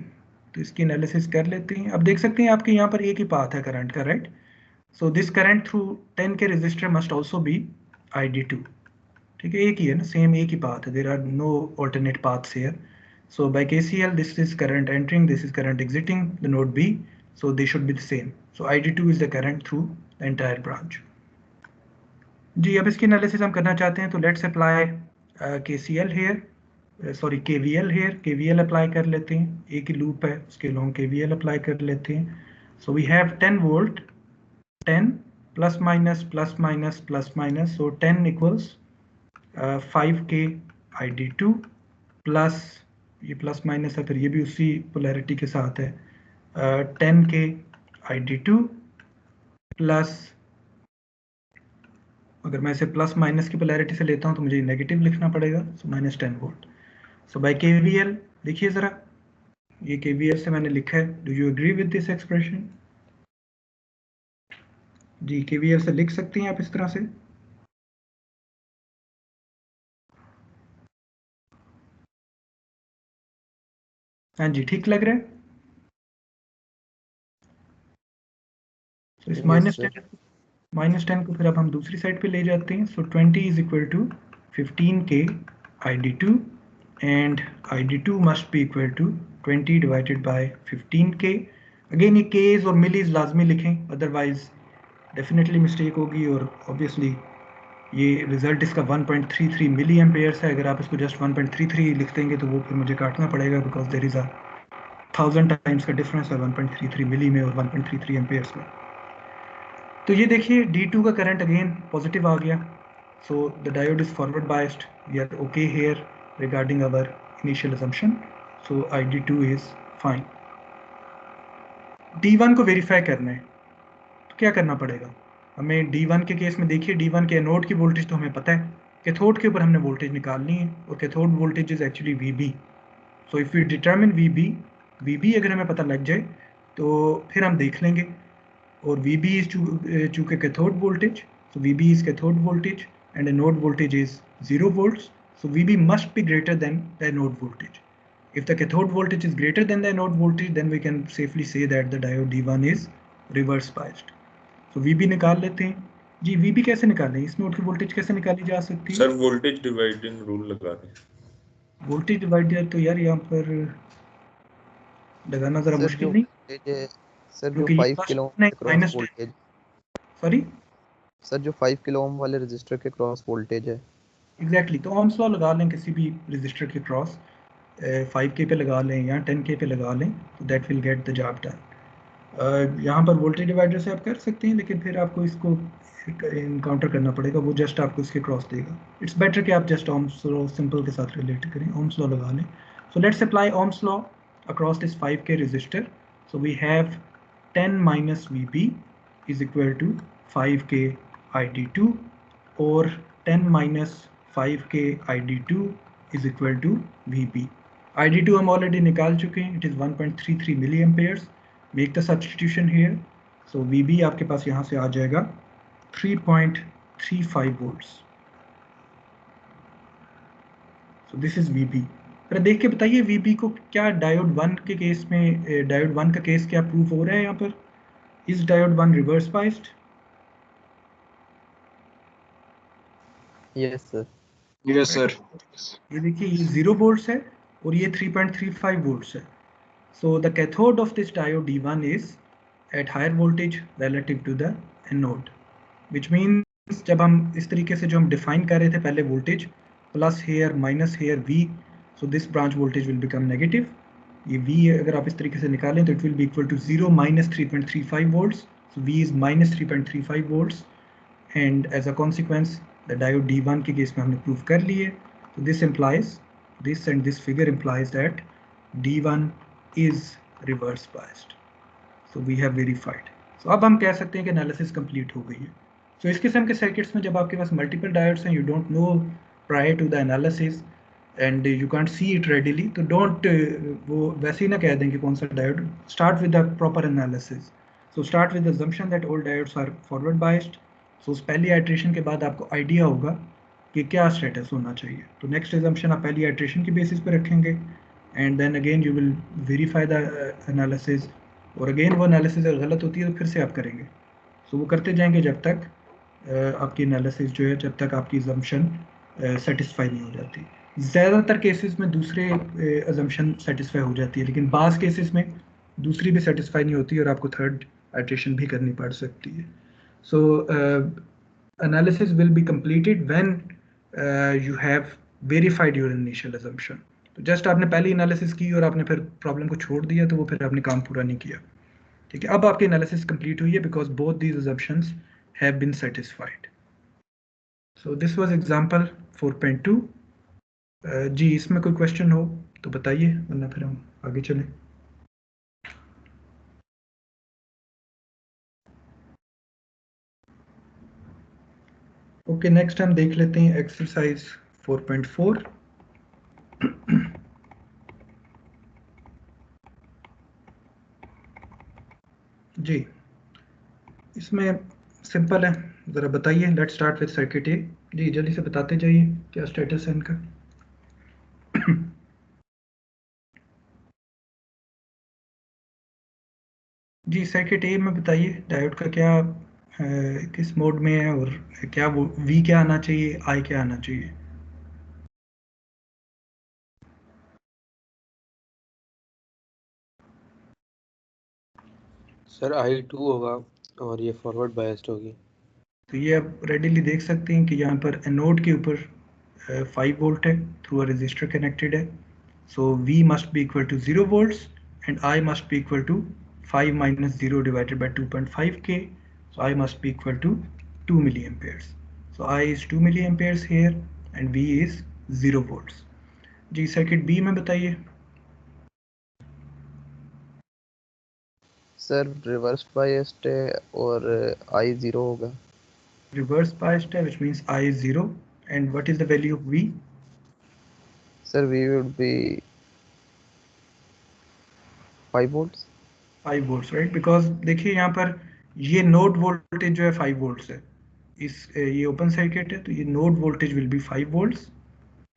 तो इसकी एनालिसिस कर लेते हैं. अब देख सकते हैं आपके यहाँ पर एक ही पाथ है करंट का, right. So this current through 10K resistor must also be ID2. ठीक है, एक ही है ना, सेम एक ही पाथ है. There are no alternate paths here. So by KCL, this is current entering, this is current exiting the node B. So they should be the same. So ID2 is the current through the entire branch. जी, अब इसकी analysis हम करना चाहते हैं तो let's apply KCL here. Sorry, KVL here. KVL apply कर लेते हैं. एक ही लूप है, उसके लॉन्ग KVL apply कर लेते हैं. So we have 10 volt. 10 plus minus plus minus plus minus, so 10 equals 5K ID2 plus ये प्लस माइनस है, फिर ये भी उसी पोलैरिटी के साथ है 10K ID2 प्लस, अगर मैं इसे प्लस माइनस की पोलैरिटी से लेता हूँ तो मुझे नेगेटिव लिखना पड़ेगा, so -10 volt. So by KVL देखिए ज़रा, ये KVL से मैंने लिखा है. Do you agree with this expression? जी, KVL से लिख सकते हैं आप इस तरह से. हाँ जी, ठीक लग रहा है. तो इस -10 को फिर अब हम दूसरी साइड पे ले जाते हैं. So 20 is equal to 15K ID2 and ID2 must be equal to 20 divided by 15K. Again ये K's और मिलीज लाजमी लिखें, अदरवाइज डेफिनेटली मिस्टेक होगी और ऑब्वियसली ये रिजल्ट इसका 1.33 मिली एम्पेयर्स है. अगर आप इसको जस्ट 1.33 लिख देंगे तो वो फिर मुझे काटना पड़ेगा, because there is a 1000 times का डिफरेंस है 1.33 मिली में और 1.33 एम्पेयर्स में. तो ये देखिए D2 का करंट अगेन पॉजिटिव आ गया. So the diode is forward biased. We are okay here regarding our initial assumption. So ID2 is fine. D1 को वेरीफाई करना है तो क्या करना पड़ेगा हमें? D1 के केस में देखिए, D1 के एनोड की वोल्टेज तो हमें पता है, कैथोड के ऊपर हमने वोल्टेज निकालनी है और cathode voltage is actually VB. So if we determine VB अगर हमें पता लग जाए तो फिर हम देख लेंगे. और VB is चूँकि cathode voltage, so VB is cathode voltage and anode voltage is 0 volts, so VB must be greater than the anode voltage. If the cathode voltage is greater than the anode voltage, then we can safely say that the diode D1 is reverse biased. So VB निकाल लेते हैं जी. VB कैसे निकालें? इस node की voltage कैसे निकाली जा सकती है? सर वोल्टेज डिवाइडिंग रूल लगा दें. वोल्टेज डिवाइडर तो यार यहाँ पर लगाना जरा मुश्किल नहीं, सर जो क्योंकि 5 किलो ओम के क्रॉस वोल्टेज, सॉरी सर जो 5 किलो ओम वाले रजिस्टर के क्रॉस वोल्टेज है. एग्जैक्टली. तो ओम्स लॉ लगा लें किसी भी रजिस्टर के क्रॉस, 5K पे लगा लें या 10K पे लगा लें, तो that will get the job done. यहाँ पर वोल्टेज डिवाइडर से आप कर सकते हैं, लेकिन फिर आपको इसको इनकाउंटर करना पड़ेगा, वो जस्ट आपको इसके क्रॉस देगा. इट्स बेटर कि आप जस्ट ओम्स लॉ सिंपल के साथ रिलेट करें, ओम्स लॉ लगा लें. So let's apply Ohm's law across this 5K resistor. So we have 10 minus VB is equal to 5K ID2 or 10 minus 5K ID2 is equal to VB. ID2 हम already निकाल चुके हैं, it is 1.33 milliamperes. Make the substitution here. So VB आपके पास यहाँ से आ जाएगा 3.35 volts. So this is VB. पर देख के बताइए VB को क्या डायोड 1 के केस में, डायोड 1 का केस क्या प्रूफ हो रहा है यहाँ पर? Is diode 1 reverse biased? Yes sir. Yes sir. ये देखिए ये 0 वोल्ट्स है और ये 3.35 वोल्ट्स है. So the cathode of this diode D1 is at higher voltage relative to the anode, which means जब हम इस तरीके से जो हम define कर रहे थे पहले voltage plus here minus here V, so this branch voltage will become negative. ये V अगर आप इस तरीके से निकालें तो it will be equal to 0 minus 3.35 volts. So V is minus 3.35 volts, and as a consequence the diode D1 के case में हमने prove कर लिए. So this implies, this and this figure implies that D1 is reverse biased. So we have verified. So अब हम कह सकते हैं कि analysis complete हो गई है. So इस किस्म के circuits में जब आपके पास multiple diodes हैं, you don't know prior to the analysis and you can't see it readily, तो don't वो वैसे ही ना कह दें कि कौन सा diode. Start with the proper analysis. So start with the assumption that all diodes are forward biased. So उस पहली iteration के बाद आपको idea होगा कि क्या status होना चाहिए. तो next assumption आप पहली iteration की basis पे रखेंगे, and then again you will verify the analysis, और again वो analysis अगर गलत होती है तो फिर से आप करेंगे. So वो करते जाएंगे जब तक आपकी analysis जो है, जब तक आपकी assumption satisfy नहीं हो जाती. ज़्यादातर केसेस में दूसरे assumption satisfy हो जाती है, लेकिन बाज़ केसेस में दूसरी भी satisfy नहीं होती और आपको थर्ड iteration भी करनी पड़ सकती है. So analysis will be completed when you have verified your initial assumption. तो जस्ट आपने पहली एनालिसिस की और आपने फिर प्रॉब्लम को छोड़ दिया तो वो फिर आपने काम पूरा नहीं किया. ठीक है, अब आपकी एनालिसिस कंप्लीट हुई है because both these assumptions have been satisfied. So this was example 4.2. जी इसमें कोई क्वेश्चन हो तो बताइए, वरना फिर हम आगे चलें. ओके, नेक्स्ट हम देख लेते हैं एक्सरसाइज 4.4. जी इसमें सिंपल है, ज़रा बताइए. लेट्स स्टार्ट विद सर्किट ए. जी जल्दी से बताते जाइए क्या स्टेटस है इनका. जी सर्किट ए में बताइए डायोड का क्या किस मोड में है और क्या वो वी क्या आना चाहिए, आई क्या आना चाहिए. सर I2 होगा और ये फॉरवर्ड बायस्ड होगी. तो ये आप रेडिली देख सकते हैं कि यहाँ पर एनोड के ऊपर 5 वोल्ट है, थ्रू अ रेजिस्टर कनेक्टेड है. So V must be equal to 0 volts and I must be equal to 5 minus 0 divided by 2.5k. So I must be equal to 2 milliamperes. So I is 2 milliamperes here and V is 0 volts. जी circuit B में बताइए. Sir reverse biased है और आई 0 होगा. Reverse biased है, which means I is 0. And what is the value of V? Sir we would be 5 volts. 5 volts, right? Because देखिए यहाँ पर ये नोड वोल्टेज जो है 5 volts है. ये ओपन सर्किट है तो ये node voltage will be 5 volts.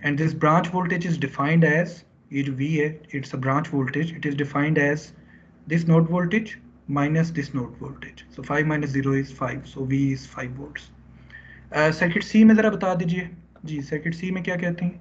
And this branch voltage is defined as, ये जो V है, it's a branch voltage. It is defined as this node voltage minus this node voltage. So 5 minus 0 is 5. So V is 5 volts. Circuit C में ज़रा बता दीजिए. जी circuit C में क्या कहते हैं.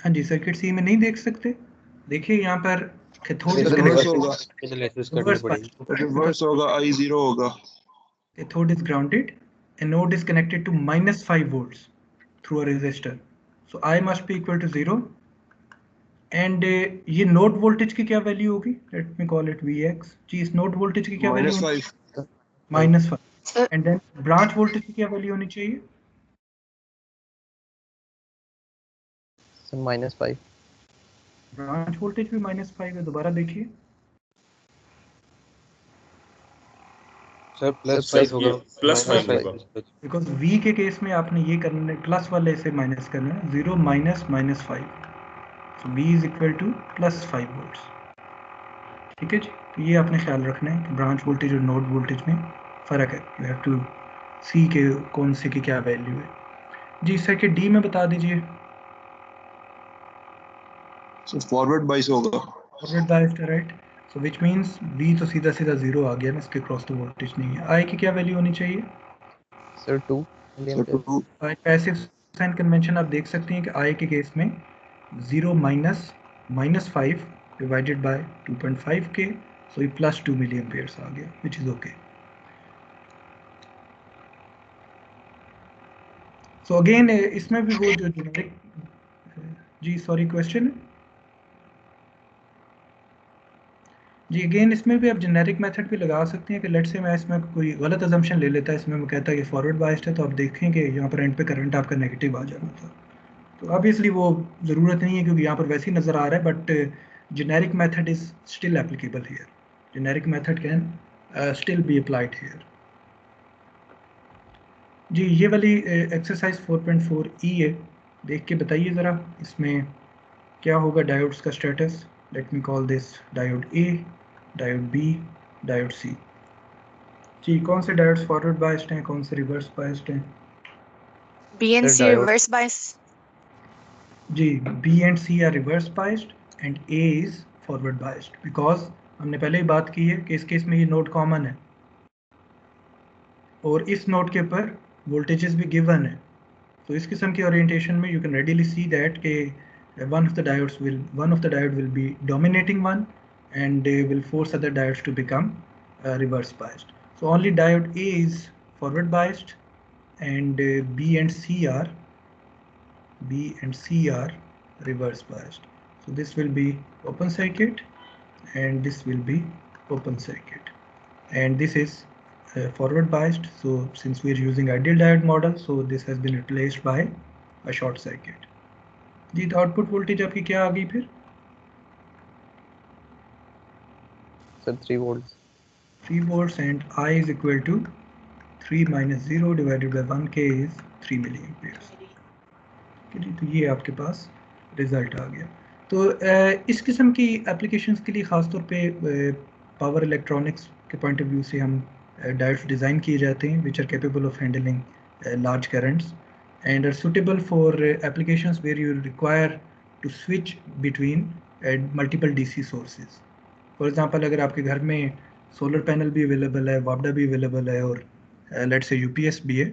हाँ जी सर्किट सी में नहीं देख सकते. देखिए यहाँ पर कैथोड इज रिवर्स कनेक्टेड, होगा, एनालिसिस करनी पड़ेगी. रिवर्स होगा, I0 होगा. Cathode is grounded, anode is connected to -5 volts through a resistor. So I must be equal to 0. And ये नोड वोल्टेज की क्या वैल्यू होगी. Let me call it Vx. जी इस नोड वोल्टेज की क्या वैल्यू होगी. -5. एंड देन ब्रांच वोल्टेज की क्या वैल्यू होनी चाहिए. सर -5. ब्रांच वोल्टेज भी -5 है. दोबारा देखिए. सर प्लस सर 5 होगा, प्लस माइनस 5 5. होगा. बिकॉज V के केस में आपने ये करना है, प्लस वाले से माइनस करना है. 0 minus -5. So V is equal to +5 volts. ठीक है जी. तो ये आपने ख्याल रखना है कि ब्रांच वोल्टेज और नोड वोल्टेज में फ़र्क है. यू हैव टू सी के कौन से की क्या वैल्यू है। जी सर्किट डी में बता दीजिए। सो फॉरवर्ड बाइस होगा। Forward biased right. So which means we तो सीधा सीधा जीरो आ गया ना, इसके क्रॉस तो वोल्टेज नहीं है। आई की क्या वैल्यू होनी चाहिए? सर 2 सो मिलियम्पियर। 2 पैसिव साइन कन्वेंशन आप देख सकते हैं कि आई के केस में 0 माइनस 5 डिवाइडेड बाय 2.5 के, सो ये प्लस 2 मिलियन पेयर्स आ गया, which is okay. So again इसमें भी वो जो जेनेरिक, जी सॉरी क्वेश्चन, जी अगेन इसमें भी आप जेनेरिक मेथड भी लगा सकते हैं कि लेट्स से मैं इसमें कोई गलत अजम्पशन ले लेता है, इसमें मैं कहता है कि फॉरवर्ड बायस्ड है, तो आप देखें कि यहाँ पर एंड पे करंट आपका नेगेटिव आ जाना था। तो ऑब्वियसली वो ज़रूरत नहीं है क्योंकि यहाँ पर वैसे ही नज़र आ रहा है, but generic method is still applicable here. Generic method can still be applied here. जी ये वाली एक्सरसाइज 4.4 ई है, देख के बताइए ज़रा इसमें क्या होगा डायोड्स का status. Let me call this diode A, diode B, diode C. जी कौन से डायोड्स फॉरवर्ड बायस्ड हैं, कौन से रिवर्स बायस्ड हैं? B and sir C diode reverse bias. जी B and C are reverse biased and A is forward biased, because हमने पहले ही बात की है कि इस केस में ये नोड कॉमन है और इस नोड के ऊपर वोल्टेजेस भी गिवन है। तो इस किस्म की ओरिएंटेशन में you can readily see that के one of the diode will be dominating one and will force other diodes to become reverse biased. So only diode A is forward biased and B and C are reverse biased. So this will be open circuit and this will be open circuit, and this is forward biased. So since we are using ideal diode model, so this has been replaced by a short circuit. जी तो output voltage आपकी क्या आ गई फिर? Sir 3 volt. 3 volts and I is equal to 3 minus 0 divided by 1K is 3 milliamperes. तो ये आपके पास result आ गया। तो इस किस्म की एप्लीकेशंस के लिए ख़ासतौर पे पावर इलेक्ट्रॉनिक्स के पॉइंट ऑफ व्यू से हम डायोड्स डिज़ाइन किए जाते हैं which are capable of handling large currents and are suitable for applications where you require to switch between multiple DC sources. For example, अगर आपके घर में सोलर पैनल भी अवेलेबल है, वापडा भी अवेलेबल है और लेट्स से यूपीएस भी है,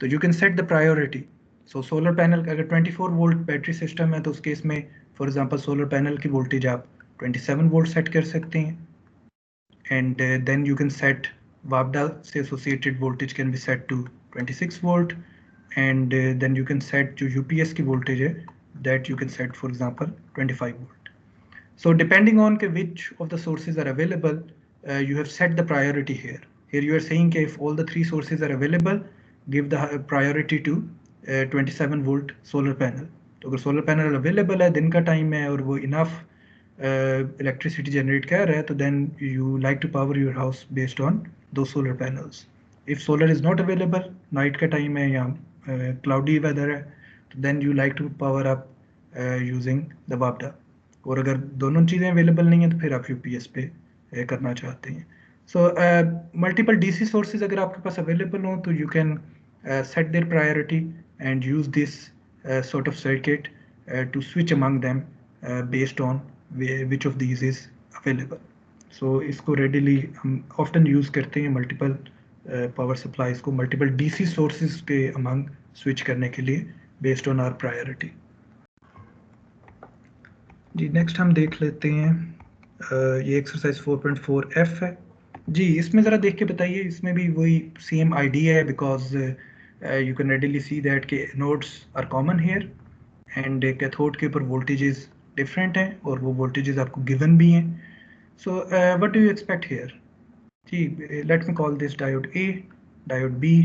तो you can set the priority. So solar panel अगर 24 वोल्ट बैटरी सिस्टम है तो उस केस में फॉर एग्जांपल सोलर पैनल की वोल्टेज आप 27 वोल्ट सेट कर सकते हैं, and then you can set WAPDA से associated voltage can be set to 26 volt, and then you can set जो UPS की voltage है that you can set for example 25 volt. So depending on which of the sources are available, you have set the priority here. Here you are saying if all the three sources are available, give the priority to 27 volt solar panel. तो अगर solar panel available है, दिन का time है और वो enough electricity generate कर रहा है, तो then you like to power your house based on those solar panels. If solar is not available, night का time है या cloudy weather है, तो then you like to power up using the WAPDA. और अगर दोनों चीज़ें अवेलेबल नहीं है तो फिर आप यूपीएस पे करना चाहते हैं। सो मल्टीपल डीसी सोर्सेज अगर आपके पास अवेलेबल हो तो you can set there priority and use this sort of circuit to switch among them based on which of these is available. So इसको readily हम often use करते हैं multiple power supplies को multiple DC sources के among switch करने के लिए based on our priority. जी नेक्स्ट हम देख लेते हैं ये एक्सरसाइज 4.4 एफ है। जी इसमें ज़रा देख के बताइए, इसमें भी वही सेम आइडिया है because you can readily see that के nodes are common here and cathode के ऊपर वोल्टेजेस डिफरेंट हैं और वो वोल्टेजेस आपको गिवन भी हैं। So what do you expect here? जी let me call this diode A, diode B,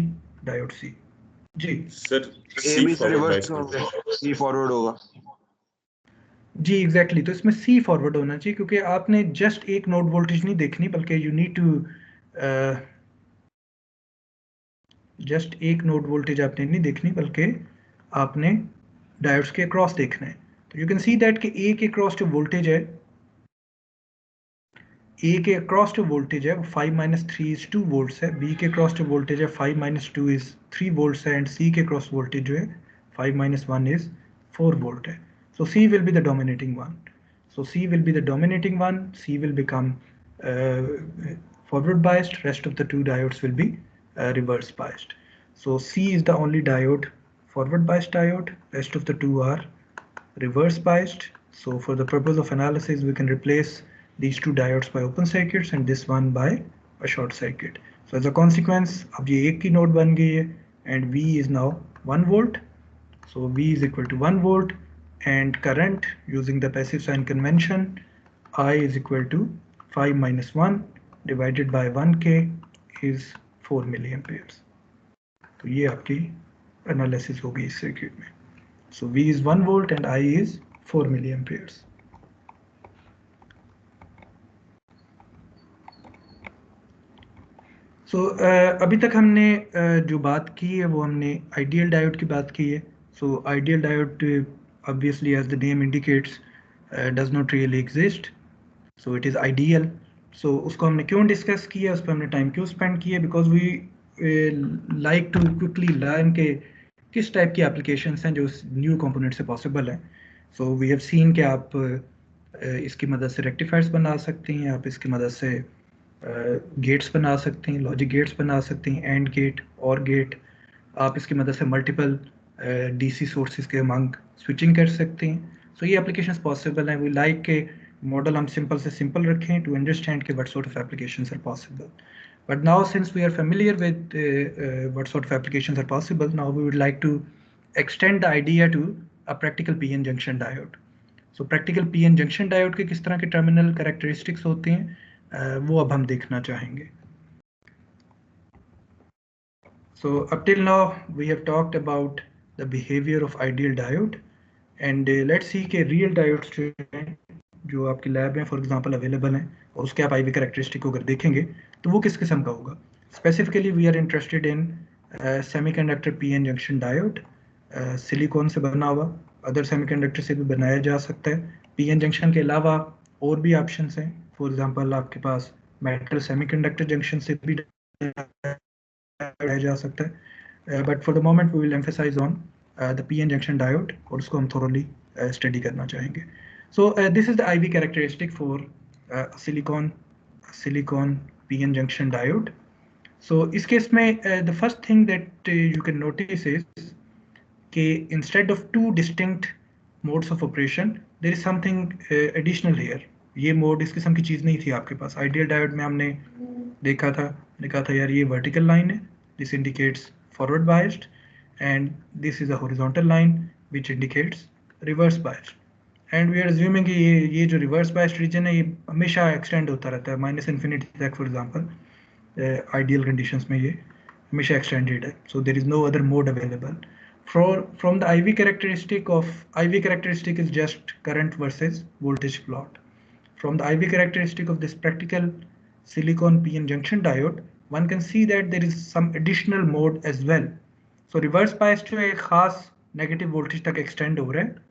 diode C. जी सर ए C भी फॉरवर्ड रिवर्स बायस होंगे, सी फॉरवर्ड होगा। जी एग्जैक्टली तो इसमें सी फॉरवर्ड होना चाहिए क्योंकि आपने जस्ट एक नोड वोल्टेज नहीं देखनी बल्कि यू नीड टू जस्ट एक नोड वोल्टेज आपने नहीं देखनी बल्कि आपने डायोड्स के अक्रॉस देखना है। तो यू कैन सी दैट कि ए के अक्रॉस जो वोल्टेज है, ए के अक्रॉस जो वोल्टेज है वो 5 - 3 is 2 volts है, बी के अक्रॉस जो वोल्टेज है 5 - 2 is 3 volts है, एंड सी के अक्रॉस वोल्टेज जो है 5 - 1 is 4 volt है. So C will be the dominating one. So C will be the dominating one. C will become forward biased. Rest of the two diodes will be reverse biased. So C is the only diode forward biased diode. Rest of the two are reverse biased. So for the purpose of analysis, we can replace these two diodes by open circuits and this one by a short circuit. So as a consequence, अब ये एक की node बन गई है, and V is now 1 volt. So V is equal to 1 volt, and current using the passive sign convention, I is equal to 5 - 1 divided by 1K is 4 milliamperes. तो ये आपकी एनालिसिस होगी इस सर्किट में. So V is 1 volt and I is 4 milliamperes. So अभी तक हमने जो बात की है वो हमने आइडियल डायोड की बात की है. So ideal diode obviously, as the name indicates, does not really exist. So it is ideal. So उसको हमने क्यों डिस्कस किया, उस पर हमने टाइम क्यों स्पेंड किया, because we like to quickly learn के किस टाइप की एप्लीकेशंस हैं जो न्यू कंपोनेंट से पॉसिबल हैं. सो वी हैव सीन कि आप इसकी मदद से रेक्टिफायर्स बना सकते हैं, आप इसकी मदद से गेट्स बना सकते हैं, लॉजिक गेट्स बना सकते हैं, एंड गेट और गेट. आप इसकी मदद से मल्टीपल डीसी सोर्सेज के अमंग स्विचिंग कर सकते हैं. सो ये एप्लीकेशंस पॉसिबल हैं. वी लाइक के मॉडल हम सिंपल से सिंपल रखें टू अंडरस्टैंड के what sort of applications are possible. But now, since we are familiar with what sort of applications are possible, now we would like to extend the idea to a practical PN junction diode. So practical PN junction diode के किस तरह के terminal characteristics होते हैं वो अब हम देखना चाहेंगे. So up till now we have talked about the behavior of ideal diode, and let's see के real diodes जो आपकी लैब में फॉर एग्जांपल अवेलेबल हैं और उसके आप IV कैरेक्टरिस्टिक को अगर देखेंगे तो वो किस किस्म का होगा. Specifically we are interested in semiconductor PN junction diode. Silicon से बना हुआ, अदर सेमीकंडक्टर से भी बनाया जा सकता है. PN जंक्शन के अलावा और भी ऑप्शंस हैं. फॉर एग्जांपल आपके पास मेटल सेमीकंडक्टर जंक्शन से भी बनाया जा सकता है. But for the moment we will emphasize on the PN junction diode और उसको हम थोरोली स्टडी करना चाहेंगे. So this is the IV characteristic for silicon PN junction diode. So इस केस में the first thing that you can notice is कि instead of two distinct modes of operation, there is something additional here. ये mode इस किस्म की चीज़ नहीं थी आपके पास. आइडियल डायोड में हमने देखा था यार ये वर्टिकल लाइन है, this indicates forward biased, and this is a horizontal line which indicates reverse biased. And we are assuming कि ये जो रिवर्स बायस्ड रीजन है ये हमेशा एक्सटेंड होता रहता है -∞ तक. फॉर एग्जांपल आइडियल कंडीशंस में ये हमेशा एक्सटेंडेड है. So there is no other mode available. From the IV characteristic is just current versus voltage plot. From the IV characteristic of this practical silicon PN junction diode one can see that there is some additional mode as well. So reverse biased जो एक खास negative voltage तक extend हो रहा है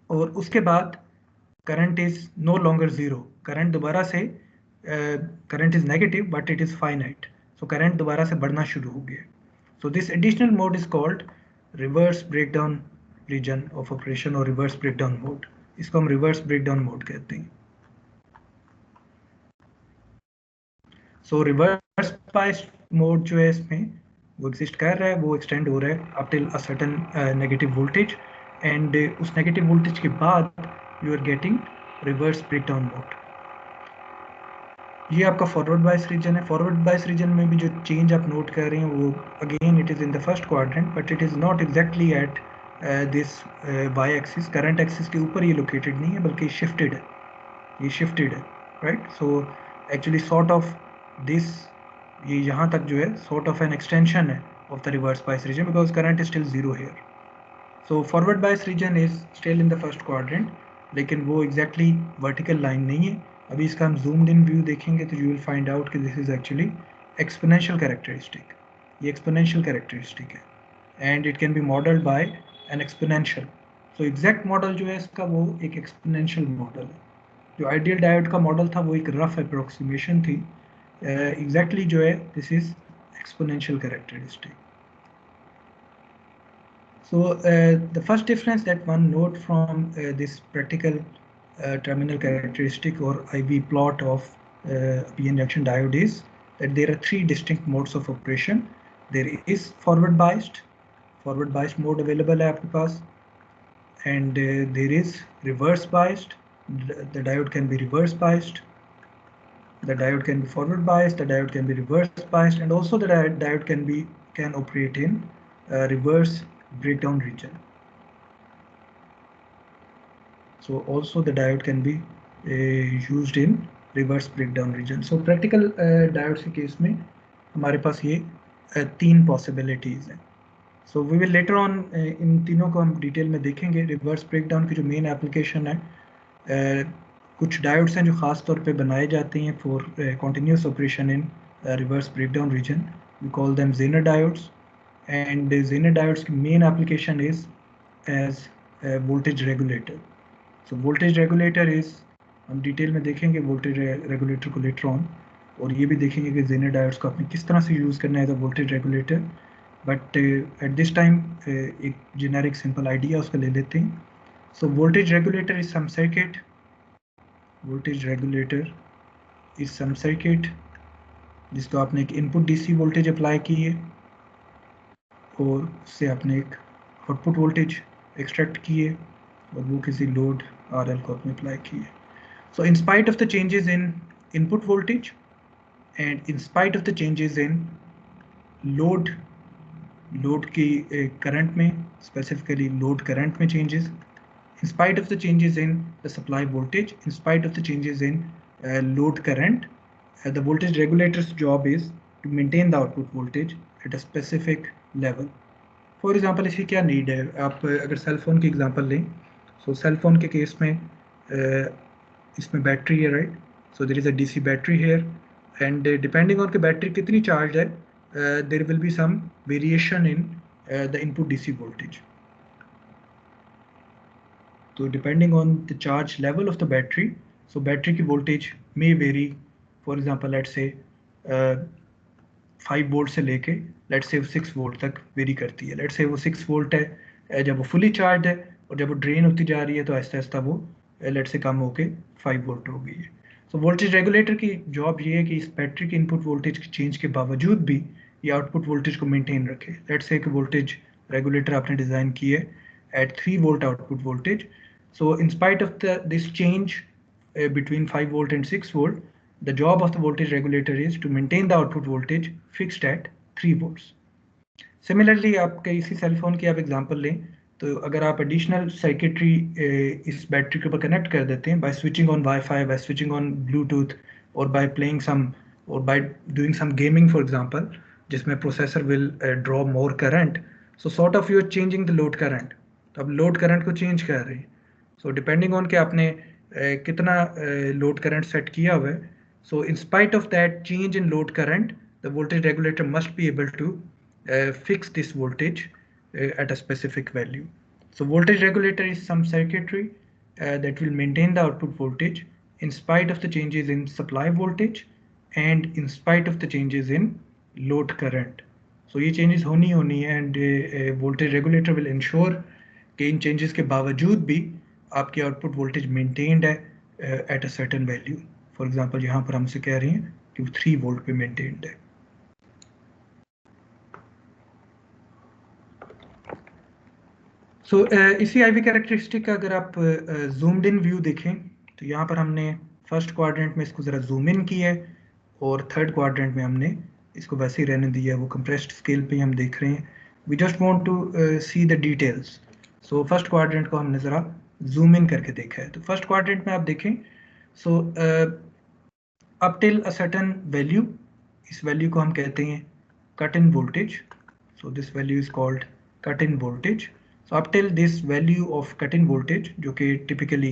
और उसके बाद current is no longer zero. Current दोबारा से current is negative but it is finite. So current दोबारा से बढ़ना शुरू हो गया. So this additional mode is called reverse breakdown region of operation और रिवर्स ब्रेकडाउन मोड. इसको हम रिवर्स ब्रेकडाउन मोड कहते हैं. सो रिवर्स बायस्ड मोड जो है इसमें वो एग्जिस्ट कर रहा है, वो एक्सटेंड हो रहा है up till a certain negative voltage, and उस नेगेटिव वोल्टेज के बाद you are getting reverse breakdown mode. ये आपका फॉरवर्ड बायस रीजन है. फॉरवर्ड बायस रीजन में भी जो चेंज आप नोट कर रहे हैं वो again it is in the first quadrant, but it is not exactly at this Y axis. Current axis के ऊपर ये लोकेटेड नहीं है बल्कि शिफ्टेड है, ये शिफ्टेड है, right. So actually sort of this ये यहाँ तक जो है सॉर्ट ऑफ एन एक्सटेंशन है of the reverse bias region because current is still zero here. So forward bias region is still in the first quadrant, लेकिन वो exactly vertical line नहीं है. अभी इसका हम जूम्ड इन व्यू देखेंगे तो यू विल फाइंड आउट कि this is actually exponential characteristic. ये एक्सपोनेंशियल कैरेक्टरिस्टिक है and it can be modelled by an exponential. So exact model जो है इसका वो एक एक्सपोनेंशियल मॉडल है. जो आइडियल डायोड का मॉडल था वो एक रफ अप्रोक्सीमेशन थी. एग्जैक्टली जो है this is exponential characteristic. So the first difference that one note from this practical terminal characteristic or IV plot of PN junction diode is that there are three distinct modes of operation. There is forward biased mode available है आपके पास, and there is reverse biased. The diode can be reverse biased. The diode can be forward biased. The diode can be reverse biased, and also the diode can operate in reverse breakdown region. So also the diode can be used in reverse breakdown region. So practical diodes के case में हमारे पास ये तीन possibilities हैं. So we will later on इन तीनों को हम detail में देखेंगे. रिवर्स ब्रेकडाउन की जो मेन एप्लीकेशन है, कुछ डायोड्स हैं जो ख़ास तौर पे बनाए जाते हैं for continuous operation in reverse breakdown region. We call them Zener diodes. And the Zener diodes की main application is as a voltage regulator. So voltage regulator is, हम डिटेल में देखेंगे voltage regulator को later on, और ये भी देखेंगे कि Zener diodes को आपने किस तरह से यूज़ करना है as a voltage regulator. But at this time एक generic simple idea उसका ले लेते हैं. So voltage regulator is some circuit. Voltage regulator is some circuit जिसको आपने एक इनपुट DC वोल्टेज अप्लाई की है और उससे आपने एक आउटपुट वोल्टेज एक्सट्रैक्ट किए और वो किसी लोड RL को आपने अप्लाई किए. So in spite of the changes in input voltage and in spite of the changes in load की करंट में, स्पेसिफिकली लोड करंट में changes, in spite of the changes in the supply voltage, in spite of the changes in load current, the voltage regulator's job is to maintain the output voltage at a specific level. For example इसकी क्या need है, आप अगर cell phone की example लें, so cell phone के case में इसमें बैटरी है, right. So there is a DC battery here and depending on के बैटरी कितनी चार्ज है, there will be some variation in the input DC voltage. तो depending on the charge level of the battery, so battery की voltage may vary. For example let's say 5 volt से लेके let's say 6 volt तक very करती है. Let's say वो 6 volt है जब वो फुली चार्ज है, और जब वो ड्रेन होती जा रही है तो आहिस्ता आहिस्ता वो लेट्स से कम होके 5 वोल्ट हो गई है. सो वोल्टेज रेगुलेटर की जॉब ये है कि इस बैटरी के इनपुट वोल्टेज के चेंज के बावजूद भी ये आउटपुट वोल्टेज को मेंटेन रखे. लेट्स से कि वोल्टेज रेगुलेटर आपने डिज़ाइन की है at 3 volt output voltage. So in spite of this change between 5 volt and 6 volt, the job of the voltage regulator is to maintain the output voltage fixed at 3 volts. Similarly, आप किसी cell phone की आप example लें, तो अगर आप additional circuitry इस battery के ऊपर कनेक्ट कर देते हैं by switching on wifi, by switching on Bluetooth, और बाय प्लेइंग सम, और by doing some gaming for example, जिसमें processor will draw more current, so sort of you are changing the load current. तो अब load current को change कर रहे हैं. So depending on कि आपने कितना लोड करंट सेट किया हुआ है, so in spite of that change in load current, the voltage regulator must be able to fix this voltage at a specific value. So voltage regulator is some circuitry that will maintain the output voltage in spite of the changes in supply voltage and in spite of the changes in load current. So ये changes होनी है, and voltage regulator will ensure कि इन changes के बावजूद भी आपकी output voltage maintained है at a certain value. For example यहाँ पर हमसे कह रही हैं कि 3 वोल्ट पे मेंटेन्ड है. सो इसी आईवी कैरेक्टरिस्टिक का अगर आप जूम्ड इन व्यू देखें, तो यहाँ पर हमने फर्स्ट क्वाड्रेंट में इसको ज़रा जूम इन किया है और थर्ड क्वाड्रेंट में हमने इसको वैसे ही रहने दिया है. वो कंप्रेस्ड स्केल पे हम देख रहे हैं. We just want to see the details. So first quadrant को हमने ज़रा जूम इन करके देखा है. तो फर्स्ट क्वाड्रेंट में आप देखें, so up till a certain value, इस वैल्यू को हम कहते हैं cut in voltage. So this value is called cut in voltage. So up till this value of cut in voltage, जो कि टिपिकली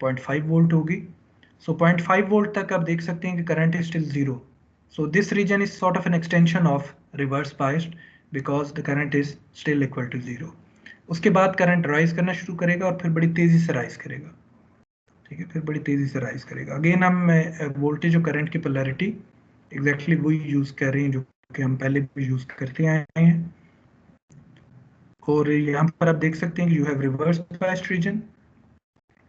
0.5 वोल्ट होगी. सो 0.5 वोल्ट तक आप देख सकते हैं कि current is still zero. So this region is sort of an extension of reverse biased because the current is still equal to zero. उसके बाद करंट राइज करना शुरू करेगा और फिर बड़ी तेजी से राइज करेगा. ठीक ठीक है, फिर बड़ी तेजी से राइज करेगा। अगेन हम वोल्टेज और करंट की पोलैरिटी एग्जैक्टली वही यूज कर रहे हैं जो कि हम पहले भी यूज करते आए हैं। और यहाँ पर आप देख सकते हैं कि you have reverse biased region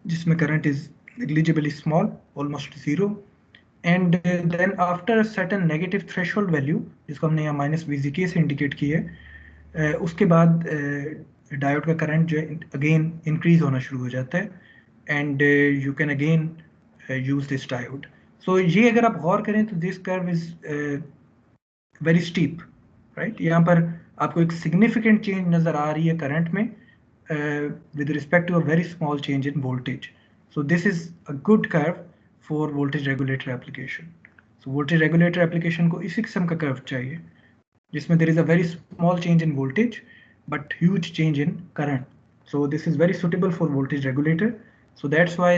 जिसमें current is negligibly small, almost zero, and then after certain negative threshold value जिसको हमने यहाँ -VZK से इंडिकेट की है, उसके बाद डायोड का करंट जो है अगेन इंक्रीज होना शुरू हो जाता है and you can again use this diode. So ये अगर आप गौर करें तो this curve is very steep, right. यहाँ पर आपको एक सिग्निफिकेंट चेंज नजर आ रही है करंट में with respect to a very small change in voltage. So this is a good curve for voltage regulator application. So voltage regulator application को इसी किस्म का कर्व चाहिए जिसमें there is a very small change in voltage but huge change in current. So this is very suitable for voltage regulator. So that's why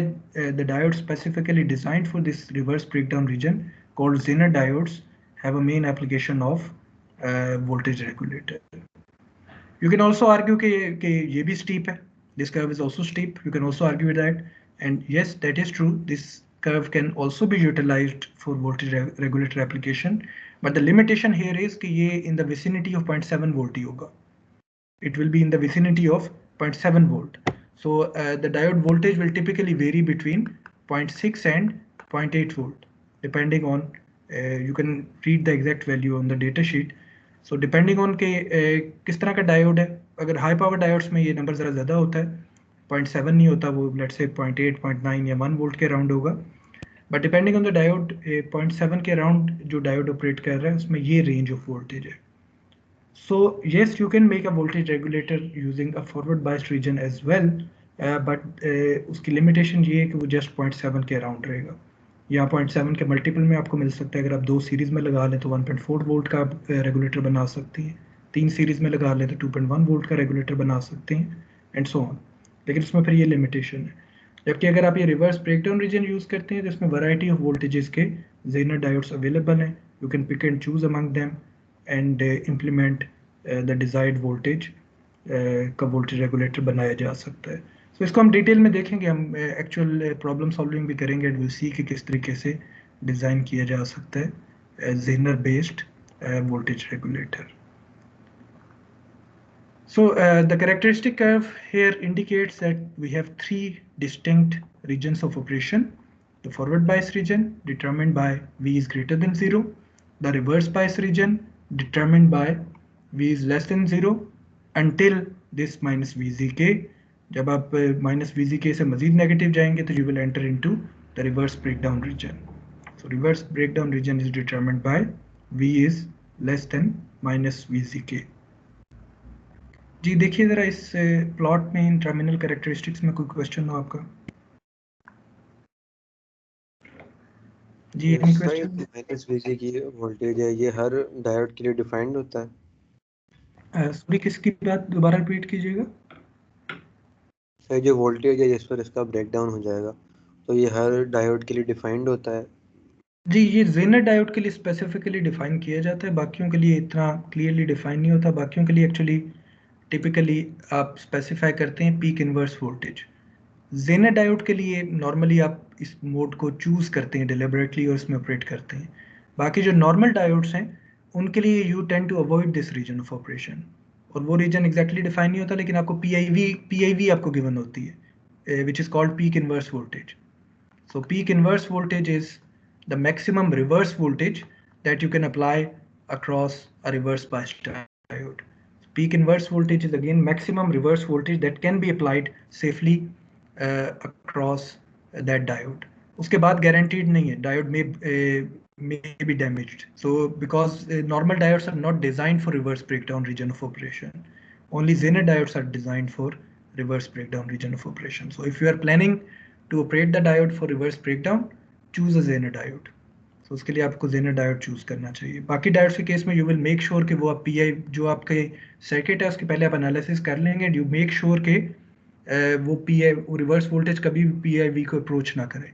the diodes specifically designed for this reverse breakdown region called Zener diodes have a main application of voltage regulator. You can also argue कि ये भी steep है. This curve is also steep. You can also argue that, and yes, that is true. This curve can also be utilized for voltage regulator application, but the limitation here is कि ये in the vicinity of 0.7 volt ही होगा. It will be in the vicinity of 0.7 volt. So the diode voltage will typically vary between 0.6 and 0.8 volt, depending on. You can read the exact value on the data sheet. So depending on के किस तरह का diode है। अगर high power diodes में ये number ज़रा ज़्यादा होता है, 0.7 नहीं होता, वो लेट्स से 0.8, 0.9 या 1 वोल्ट के अराउंड होगा। But depending on the diode 0.7 के अराउंड जो डायोड ऑपरेट कर रहा है उसमें ये रेंज ऑफ वोल्टेज है। So yes, you can make a voltage regulator using a forward biased region as well, but उसकी लिमिटेशन ये है कि वो जस्ट 0.7 के अराउंड रहेगा। या 0.7 के मल्टीपल में आपको मिल सकता है। अगर आप 2 सीरीज़ में लगा लें तो 1.4 वोल्ट का रेगुलेटर बना सकती हैं, 3 सीरीज़ में लगा लें तो 2.1 वोल्ट का रेगुलेटर बना सकते हैं एंड सो ऑन। लेकिन उसमें फिर ये लिमिटेशन है। जबकि अगर आप ये रिवर्स ब्रेकडाउन रीजन यूज़ करते हैं तो इसमें वैरायटी ऑफ वोल्टेजेस के जेनर डायोड्स अवेलेबल हैं। You can pick and choose among them and implement the desired voltage का वोल्टेज रेगुलेटर बनाया जा सकता है। तो इसको हम डिटेल में देखेंगे, हम एक्चुअल प्रॉब्लम सॉल्विंग भी करेंगे एंड विल सी कि किस तरीके से डिज़ाइन किया जा सकता है zener based voltage regulator. So the characteristic curve here indicates that we have 3 distinct regions of operation. The forward bias region determined by V is greater than 0. The reverse bias region determined by V is less than 0 until this -VZK. जब आप -VZK से मजीद negative जाएंगे तो you will enter into the reverse breakdown region. So reverse breakdown region is determined by V is less than -VZK. जी देखिए ज़रा इस plot में इन terminal characteristics में कोई क्वेश्चन हो आपका? जी एनी क्वेश्चन? -VZK की वोल्टेज है, ये हर डायोड के लिए डिफाइंड होता है? सॉरी किसकी बात दोबारा रिपीट कीजिएगा? सर जो वोल्टेज है जिस पर इसका ब्रेकडाउन हो जाएगा तो ये हर डायोड के लिए डिफाइंड होता है? जी ये जेनर डायोड के लिए स्पेसिफिकली डिफाइन किया जाता है, बाकियों के लिए इतना क्लियरली डिफाइन नहीं होता। बाकियों के लिए एक्चुअली टिपिकली आप स्पेसिफाई करते हैं peak inverse voltage. Zener diode के लिए नॉर्मली आप इस मोड को चूज करते हैं डिलिबरेटली और इसमें ऑपरेट करते हैं। बाकी जो नॉर्मल डायोड्स हैं उनके लिए you tend to avoid this region of operation, और वो रीजन एग्जैक्टली डिफाइन नहीं होता, लेकिन आपको पीआईवी आपको गिवन होती है which is called peak inverse voltage. So peak inverse voltage is the maximum reverse voltage that you can apply across a reverse biased diode. Peak inverse voltage is again maximum reverse voltage that can be applied safely across that diode. उसके बाद guaranteed नहीं है, diode may be damaged. So because normal diodes are not designed for reverse breakdown region of operation, only Zener diodes are designed for reverse breakdown region of operation. So if you are planning to operate the diode for reverse breakdown, choose a Zener diode. तो उसके लिए आपको Jenner diode choose करना चाहिए। बाकी diodes के case में you will make sure कि वो आप पीआई जो आपके सर्किट है उसके पहले आप एनालिसिस कर लेंगे एंड यू मेक श्योर कि वो पीआई रिवर्स वोल्टेज कभी भी पीआईवी को अप्रोच ना करे।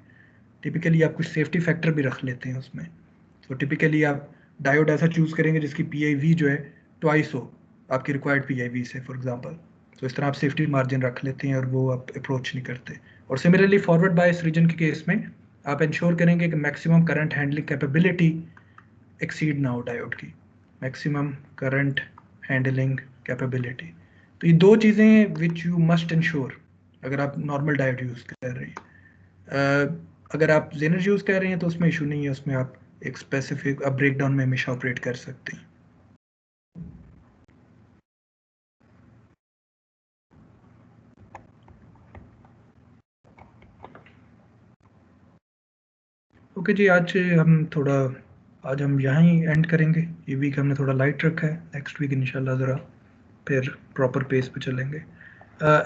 टिपिकली आप कुछ सेफ्टी फैक्टर भी रख लेते हैं उसमें। तो टिपिकली आप डायोड ऐसा चूज करेंगे जिसकी पीआईवी जो है ट्वाइस हो आपकी रिक्वायर्ड पीआईवी से, फॉर एग्जांपल तो इस तरह आप सेफ्टी मार्जिन रख लेते हैं और वो आप अप्रोच नहीं करते। और सिमिलरली फॉरवर्ड बायस रीजन के केस में आप इंश्योर करेंगे कि maximum current handling capability exceed ना हो डायोड की, मैक्सिमम करंट हैंडलिंग कैपेबिलिटी। तो ये दो चीज़ें विच यू मस्ट इंश्योर अगर आप नॉर्मल डायोड यूज़ कर रहे हैं। अगर आप जेनर यूज़ कर रहे हैं तो उसमें इशू नहीं है, उसमें आप एक स्पेसिफिक आप ब्रेकडाउन में हमेशा ऑपरेट कर सकते हैं। ओके जी, आज हम यहाँ ही एंड करेंगे। ये वीक हमने थोड़ा लाइट रखा है, नेक्स्ट वीक इंशाल्लाह ज़रा फिर प्रॉपर पेस पे चलेंगे।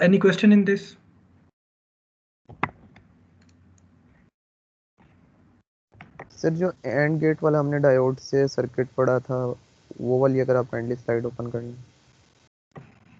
Any question in this? Sir जो एंड गेट वाला हमने डायोड से सर्किट पढ़ा था वो वाली अगर आप काइंडली स्लाइड ओपन कर लें।